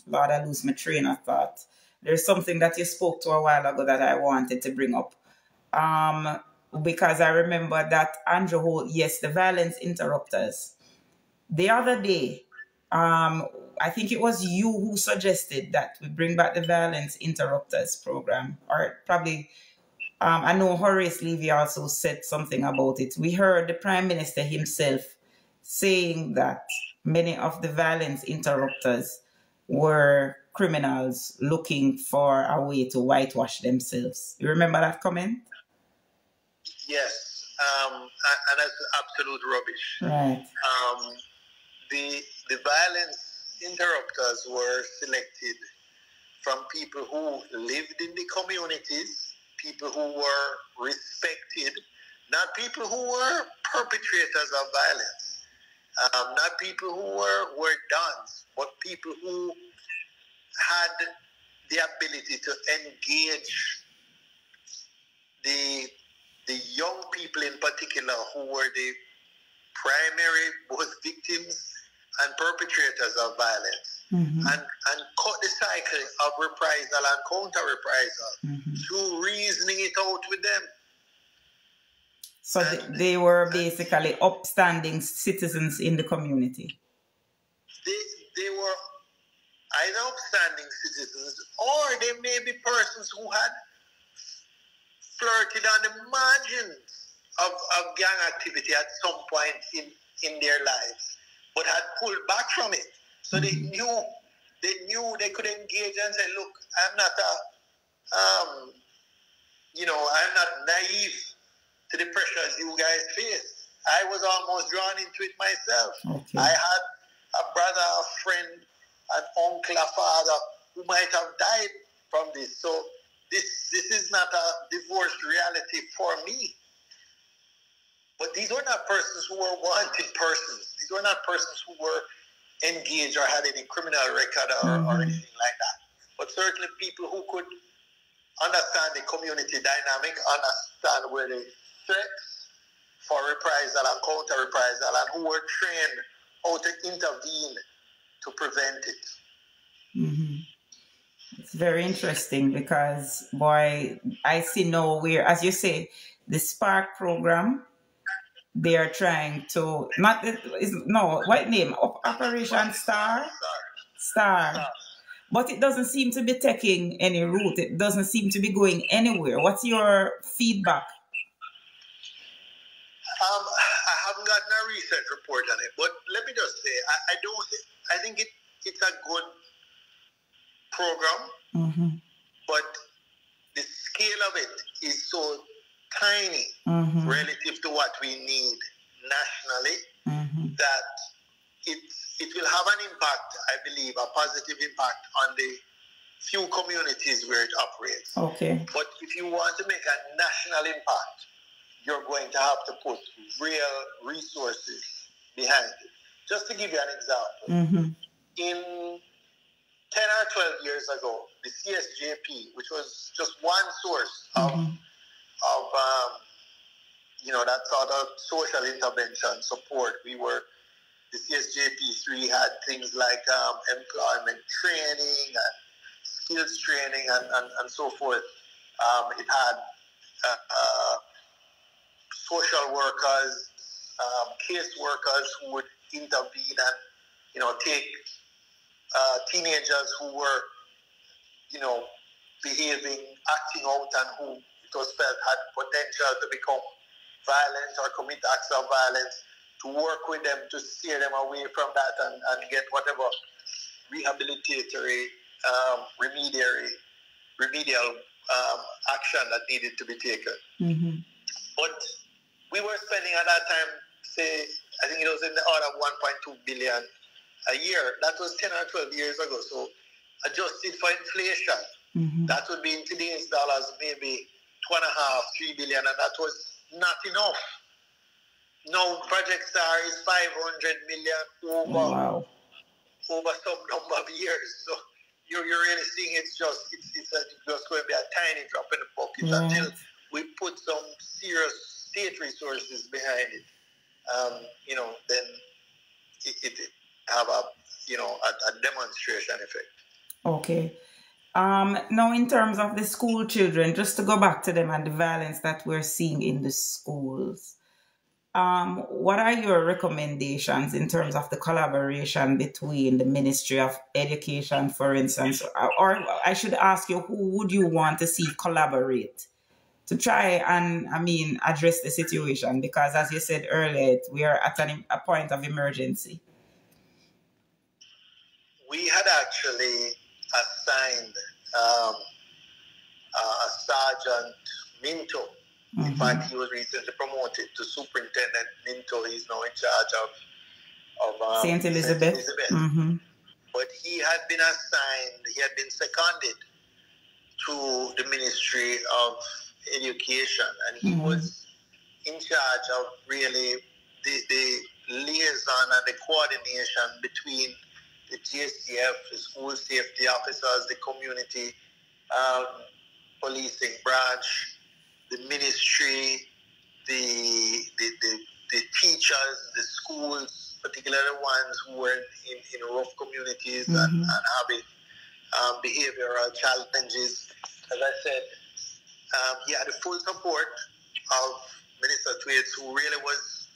Lord, I lose my train of thought. There's something that you spoke to a while ago that I wanted to bring up. Because I remember that Andrew Holt, yes, the violence interrupters. The other day, I think it was you who suggested that we bring back the violence interrupters program, or probably I know Horace Levy also said something about it. We heard the Prime Minister himself saying that many of the violence interrupters were criminals looking for a way to whitewash themselves. You remember that comment? Yes, and that's absolute rubbish. Right. The violence interrupters were selected from people who lived in the communities, people who were respected, not people who were perpetrators of violence, not people who were dons, but people who had the ability to engage the young people in particular who were the primary both victims and perpetrators of violence, and cut the cycle of reprisal and counter-reprisal through reasoning it out with them. So they were basically upstanding citizens in the community. They were either upstanding citizens or they may be persons who had flirted on the margins of gang activity at some point in their lives, but had pulled back from it. So they knew they could engage and say, look, I'm not I'm not naive to the pressures you guys face. I was almost drawn into it myself. Okay. I had a brother, a friend, an uncle, a father who might have died from this. So this is not a divorced reality for me. But these were not persons who were wanted persons. These were not persons who were engaged or had any criminal record or anything like that. But certainly people who could understand the community dynamic, understand where the threats for reprisal and counter-reprisal, and who were trained how to intervene to prevent it. It's very interesting because, boy, I see now where, as you say, the Spark program, they are trying to, what name? Operation Star? Star. But it doesn't seem to be taking any root. It doesn't seem to be going anywhere. What's your feedback? I haven't gotten a research report on it, but let me just say, I think it's a good program, but the scale of it is so tiny relative to what we need nationally that it will have an impact, I believe, a positive impact on the few communities where it operates. Okay. But if you want to make a national impact, you're going to have to put real resources behind it. Just to give you an example, in 10 or 12 years ago, the CSJP, which was just one source of that sort of social intervention support, we were the CSJP3 had things like employment training and skills training and so forth. It had social workers, case workers who would intervene and, take teenagers who were, behaving, acting out, and who it was felt had potential to become violent or commit acts of violence, to work with them to steer them away from that and get whatever rehabilitatory, remedial action that needed to be taken. Mm-hmm. But we were spending at that time, say, I think it was in the order of 1.2 billion a year. That was 10 or 12 years ago. So adjusted for inflation, mm-hmm. that would be in today's dollars maybe 2.5, 3 billion, and that was not enough. Now Project Star is 500 million over some number of years. So you're really seeing it's just going to be a tiny drop in the bucket until we put some serious state resources behind it. Then it have a demonstration effect. Okay. Now, in terms of the school children, just to go back to them and the violence that we're seeing in the schools, what are your recommendations in terms of the collaboration between the Ministry of Education, for instance, or I should ask you, who would you want to see collaborate to try and, address the situation? Because as you said earlier, we are at a point of emergency. We had actually assigned a Sergeant Minto. Mm-hmm. In fact, he was recently promoted to Superintendent Minto. He's now in charge of St. Elizabeth. Mm-hmm. But he had been seconded to the Ministry of Education, and he mm-hmm. was in charge of really the liaison and the coordination between the GSTF, the school safety officers, the community policing branch, the ministry, the teachers, the schools, particularly the ones who were in rough communities mm-hmm. and having behavioral challenges. As I said, he had the full support of Minister Twaits, who really was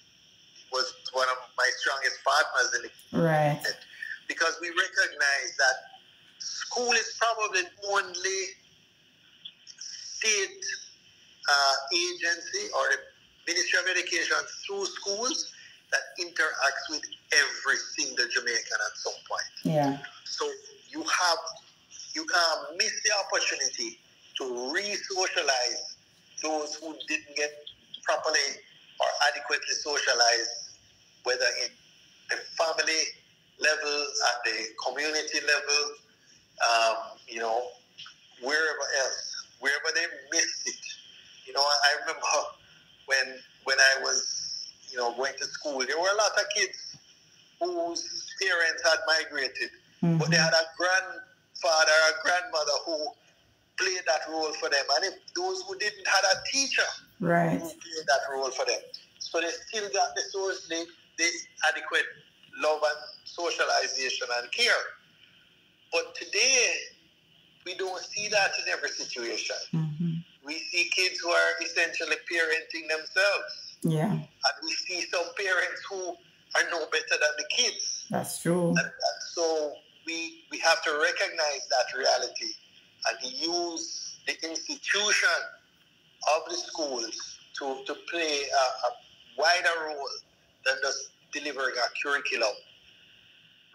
one of my strongest partners in the right. Because we recognize that school is probably the only state agency or the Ministry of Education through schools that interacts with every single Jamaican at some point. Yeah. So you can't miss the opportunity to re-socialize those who didn't get properly or adequately socialized, whether in the family level, at the community level, wherever they missed it. I remember when I was, going to school, there were a lot of kids whose parents had migrated, mm-hmm. but they had a grandfather or grandmother who played that role for them. And if those who didn't have a teacher right. who played that role for them. So they still got the adequate love and socialization and care. But today, we don't see that in every situation. Mm-hmm. We see kids who are essentially parenting themselves. Yeah. And we see some parents who are no better than the kids. That's true. And so we have to recognize that reality and use the institution of the schools to play a wider role than just delivering a curriculum,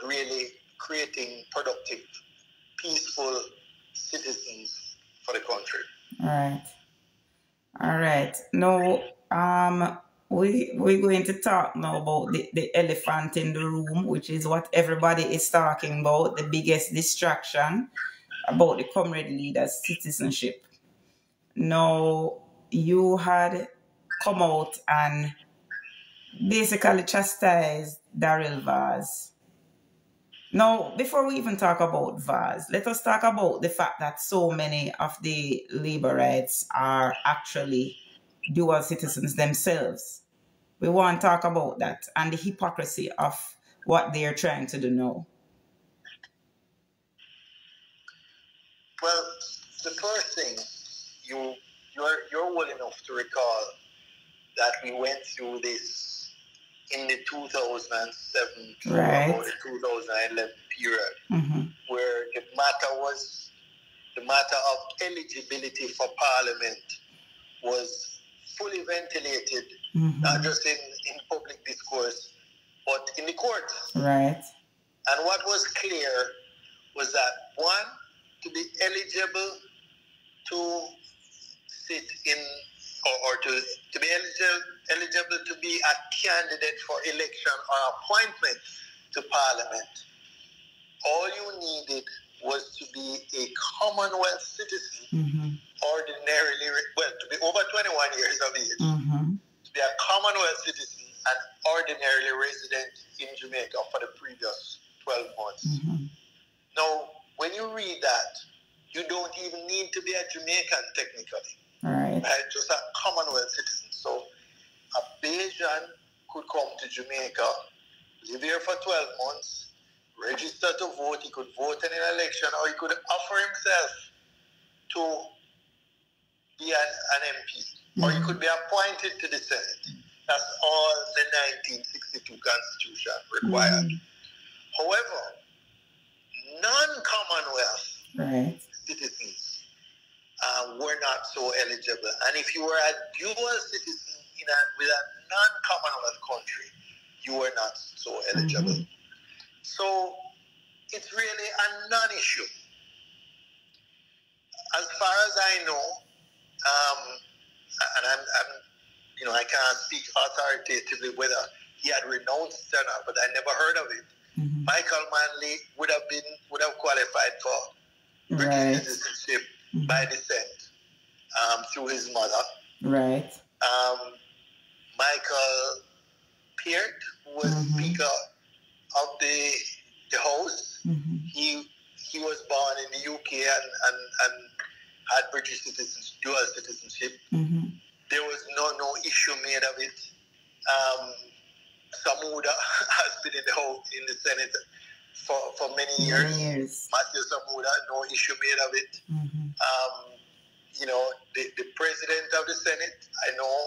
really creating productive, peaceful citizens for the country. All right. Now, we're going to talk now about the elephant in the room, which is what everybody is talking about, the biggest distraction about the comrade leader's citizenship. Now, you had come out and basically chastised Daryl Vaz. Now, before we even talk about Vaz, let us talk about the fact that so many of the Laborites are actually dual citizens themselves. We want to talk about that and the hypocrisy of what they are trying to do now? Well, the first thing, you're old enough to recall that we went through this in the 2007 to about the 2011 period, where the matter of eligibility for Parliament was fully ventilated, not just in public discourse, but in the courts. Right. And what was clear was that, one, to be eligible to sit in, or to be eligible to be a candidate for election or appointment to Parliament, all you needed was to be a Commonwealth citizen, ordinarily, to be over 21 years of age, to be a Commonwealth citizen and ordinarily resident in Jamaica for the previous 12 months. Now, when you read that, you don't even need to be a Jamaican technically. Right? Just a Commonwealth citizen. So a Bayesian could come to Jamaica, live here for 12 months, register to vote. He could vote in an election, or he could offer himself to be an MP, or he could be appointed to the Senate. That's all the 1962 Constitution required. However, non-Commonwealth citizens were not so eligible. And if you were a dual citizen with a non-Commonwealth country, you were not so eligible. So it's really a non-issue. As far as I know, and I can't speak authoritatively whether he had renounced it or not, but I never heard of it. Michael Manley would have qualified for British citizenship by descent through his mother. Right. Michael Peart was Speaker of the House. He was born in the UK and had British dual citizenship. There was no issue made of it. Samuda has been in the Senate for many years. Matthew Samuda, no issue made of it. The president of the Senate, I know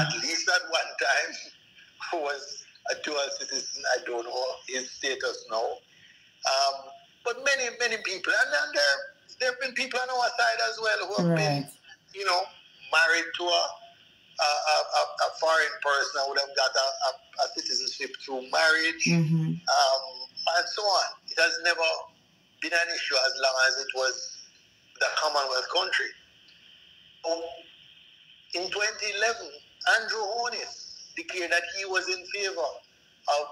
at least at one time was a dual citizen. I don't know his status now. But many people, and there have been people on our side as well who have been, married to a foreign person and would have got a citizenship through marriage, and so on. It has never been an issue as long as it was the Commonwealth country. In 2011, Andrew Holness declared that he was in favor of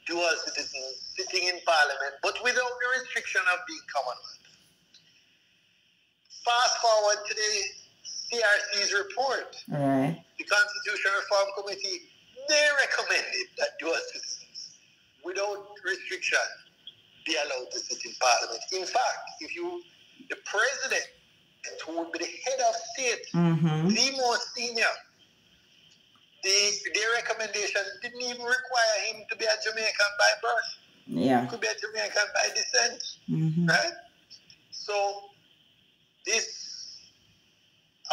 dual citizens sitting in Parliament, but without the restriction of being Commonwealth. Fast forward to the CRC's report. The Constitutional Reform Committee, they recommended that dual citizens, without restriction, be allowed to sit in Parliament. In fact, the president, who would be the head of state, the most senior, their recommendation didn't even require him to be a Jamaican by birth. He could be a Jamaican by descent. Right? So this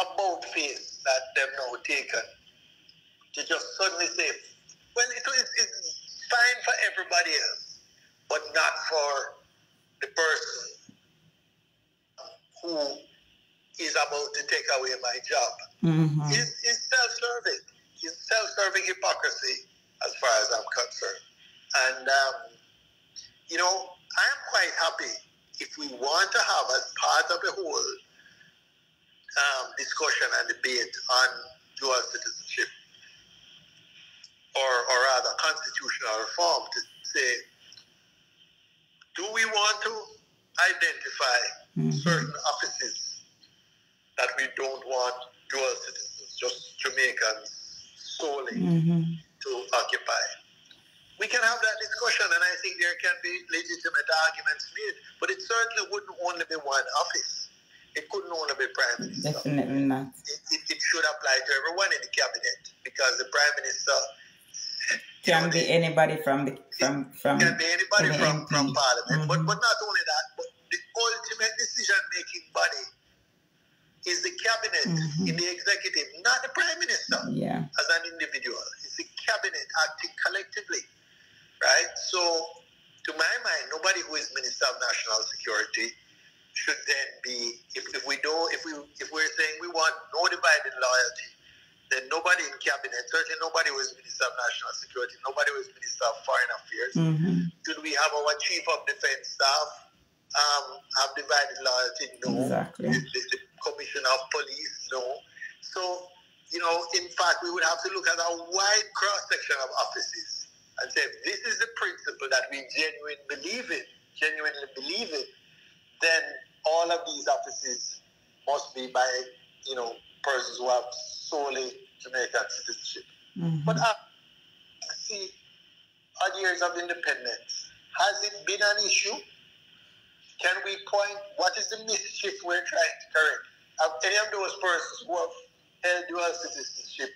about face that they've now taken to just suddenly say, well, it's fine for everybody else, but not for the person who is about to take away my job. It's self-serving. It's self-serving hypocrisy as far as I'm concerned. And, I am quite happy if we want to have as part of the whole discussion and debate on dual citizenship, or rather constitutional reform, to say, do we want to identify certain offices that we don't want dual citizens, just Jamaicans solely, to occupy? We can have that discussion, and I think there can be legitimate arguments made, but it certainly wouldn't only be one office. It couldn't only be Prime Minister. Definitely not. It should apply to everyone in the cabinet, because the Prime Minister Can be anybody from the from Parliament. Mm-hmm. But not only that, but the ultimate decision-making body is the cabinet in the executive, not the prime minister as an individual. It's the cabinet acting collectively, right? So, to my mind, nobody who is Minister of National Security should then be, if we're saying we want no divided loyalty, then nobody in cabinet, certainly nobody who is Minister of National Security, nobody who is Minister of Foreign Affairs. Should we have our Chief of Defense Staff have divided loyalty? No. Exactly. The Commissioner of Police? No. So, in fact, we would have to look at a wide cross-section of offices and say, if this is the principle that we genuinely believe in, then all of these offices must be by, persons who have solely Jamaican citizenship. But see, odd years of independence, has it been an issue? Can we point, what is the mischief we're trying to correct? Have any of those persons who have held dual citizenship,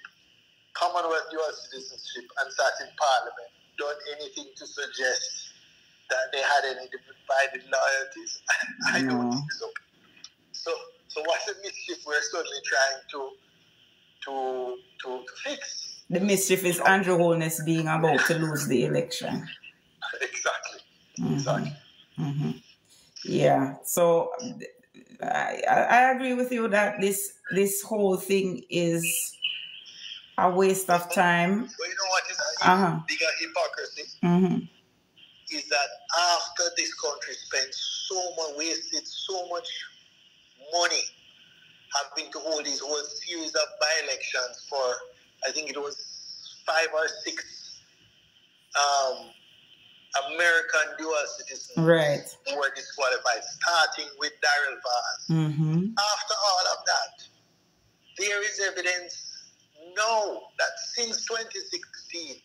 Commonwealth dual citizenship, and sat in Parliament done anything to suggest that they had any divided loyalties? I don't think so. So what's the mischief we're suddenly trying to fix? The mischief is Andrew Holness being about to lose the election. Exactly. Exactly. Yeah. So I agree with you that this whole thing is a waste of time. So you know what is a bigger hypocrisy? Is that after this country spent wasted so much money having to hold this whole series of by-elections for, I think it was 5 or 6 American dual citizens who were disqualified, starting with Daryl Vaz. After all of that, there is evidence now that since 2016,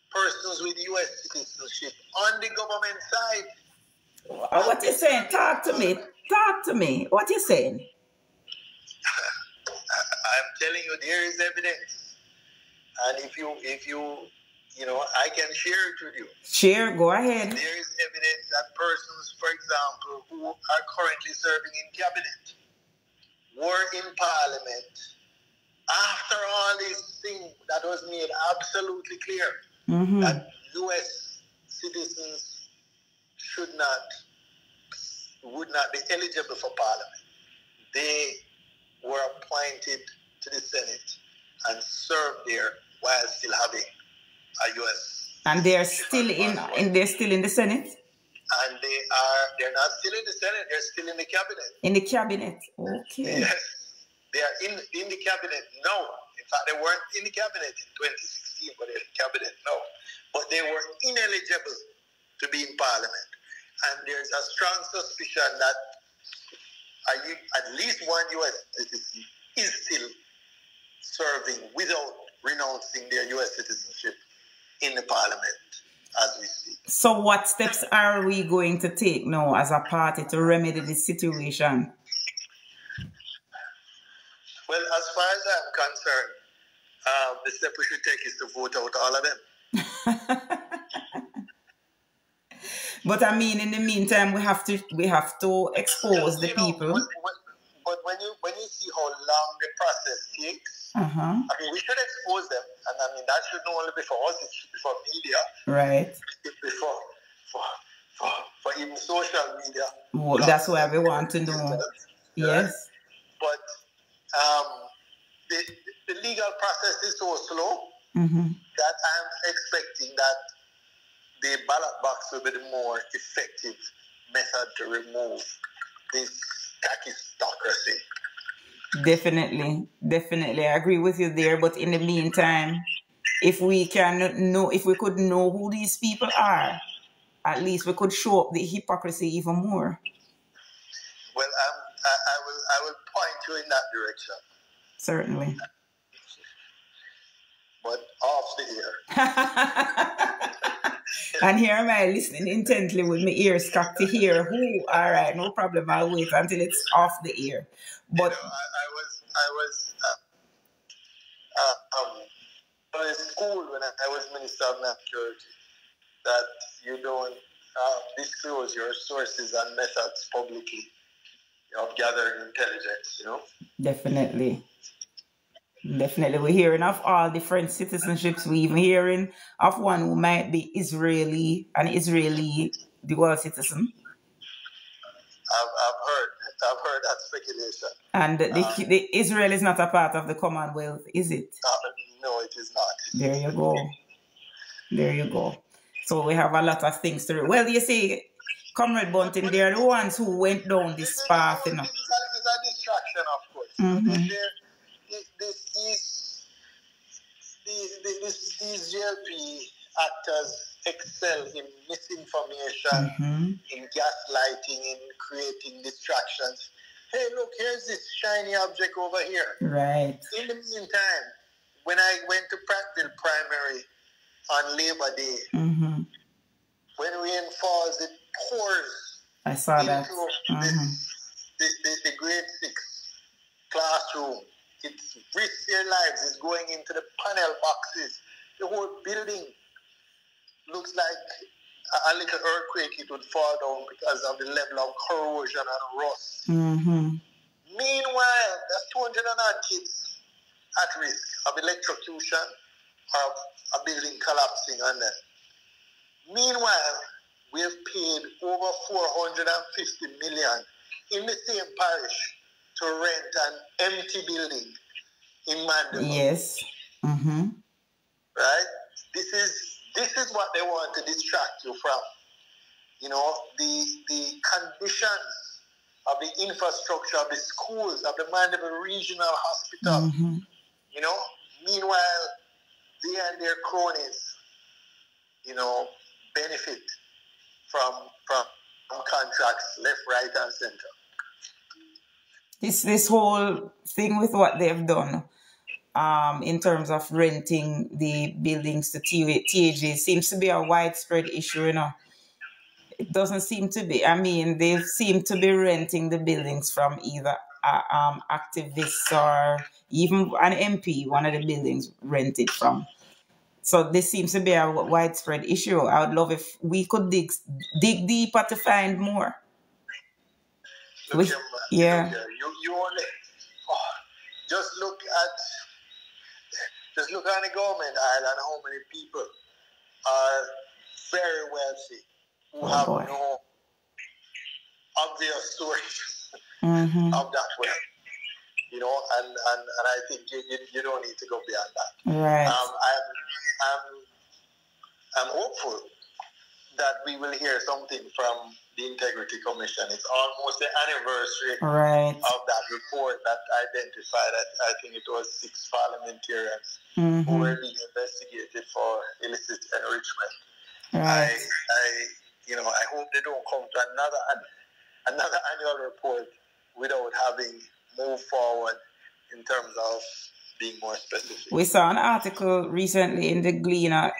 persons with U.S. citizenship on the government side. What you saying? Talk to me. What you saying? I'm telling you, there is evidence, and if you, I can share it with you. Share. Go ahead. There is evidence that persons, for example, who are currently serving in cabinet, were in Parliament after all these things that was made absolutely clear that U.S. citizens would not be eligible for Parliament. They were appointed to the Senate and served there while still having a U.S. And they're still in the Senate? And they're not still in the Senate, they're still in the cabinet. In the cabinet, okay. Yes. They are in the cabinet now. In fact, they weren't in the cabinet in 2016, but they're in the cabinet now. But they were ineligible to be in Parliament. And there's a strong suspicion that at least one U.S. citizen is still serving without renouncing their U.S. citizenship in the Parliament as we speak. So what steps are we going to take now as a party to remedy this situation? Well, as far as I'm concerned, the step we should take is to vote out all of them. But I mean, in the meantime, we have to expose the people. But when you see how long the process takes, I mean, we should expose them, and I mean that should not only be for us; it should be for media, right? It should be for even social media. Well, that's why we want to know. Yes. But the legal process is so slow that I'm expecting that the ballot box will be the more effective method to remove this kakistocracy. Definitely, I agree with you there. But in the meantime, if we could know who these people are, at least we could show up the hypocrisy even more. Well, I will point you in that direction. Certainly. But off the air. And here am I listening intently with my ears cocked to hear who. All right, no problem. I'll wait until it's off the air. But I was in school when I was Minister of National Security that you don't disclose your sources and methods publicly of gathering intelligence, you know? Definitely. Definitely. We're hearing of all different citizenships. We're even hearing of one who might be an Israeli dual citizen. I've heard that speculation. And the Israel is not a part of the Commonwealth, is it? No, it is not. There you go. There you go. So we have a lot of things to do. Well, you see, Comrade Bunting, they're the ones who went down this path, you know. It's a distraction, of course. Mm-hmm. These GLP actors excel in misinformation, mm-hmm. in gaslighting, in creating distractions. Hey, look, here's this shiny object over here. Right. In the meantime, when I went to Prattville Primary on Labor Day, mm-hmm. when we in Falls, it pours I saw into that. Mm-hmm. the grade 6 classroom. It risks their lives. It's going into the panel boxes. The whole building looks like a little earthquake. It would fall down because of the level of corrosion and rust. Mm-hmm. Meanwhile, there's 200 kids at risk of electrocution or of a building collapsing on them. Meanwhile, we have paid over 450 million in the same parish to rent an empty building in Mandeville. Yes. Mm-hmm. Right? This is what they want to distract you from. You know, the conditions of the infrastructure of the schools, of the Mandeville Regional Hospital. Mm-hmm. You know, meanwhile, they and their cronies, you know, benefit from contracts left, right, and center. This whole thing with what they've done in terms of renting the buildings to TAG seems to be a widespread issue, you know. It doesn't seem to be. I mean, they seem to be renting the buildings from either activists or even an MP, one of the buildings rented from. So this seems to be a widespread issue. I would love if we could dig deeper to find more. Look here, man. Yeah. You only just look on the government island how many people are very wealthy who have no obvious source mm-hmm. of that wealth. You know, and I think you don't need to go beyond that. Right. I'm hopeful that we will hear something from the Integrity Commission. It's almost the anniversary of that report that identified that I think it was 6 parliamentarians mm-hmm. who were being investigated for illicit enrichment. Right. I hope they don't come to another annual report without having moved forward in terms of being more specific. We saw an article recently in the Gleaner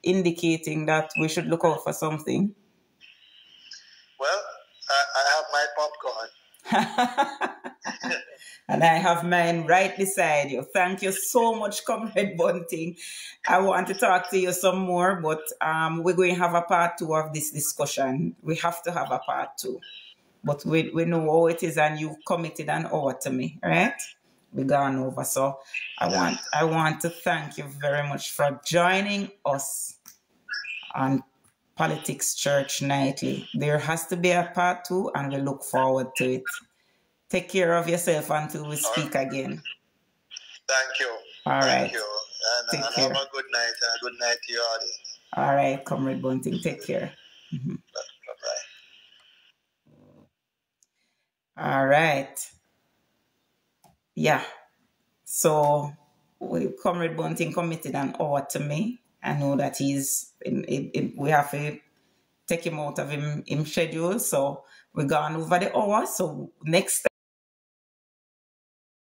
indicating that we should look out for something. Well, I have my popcorn. And I have mine right beside you. Thank you so much, Comrade Bunting. I want to talk to you some more, but we're going to have a part 2 of this discussion. We have to have a part 2. But we know how it is, and you committed an hour to me, right? We're gone over. So I want to thank you very much for joining us on Politics Church Nightly. There has to be a part 2, and we look forward to it. Take care of yourself until we speak again. Thank you. All right. Thank you. And have a good night, and a good night to your audience. All right, Comrade Bunting. Take care. Mm-hmm. Bye-bye. All right. Yeah. So Comrade Bunting committed an hour to me. I know that we have to take him out of him schedule. So we're gone over the hour. So next time.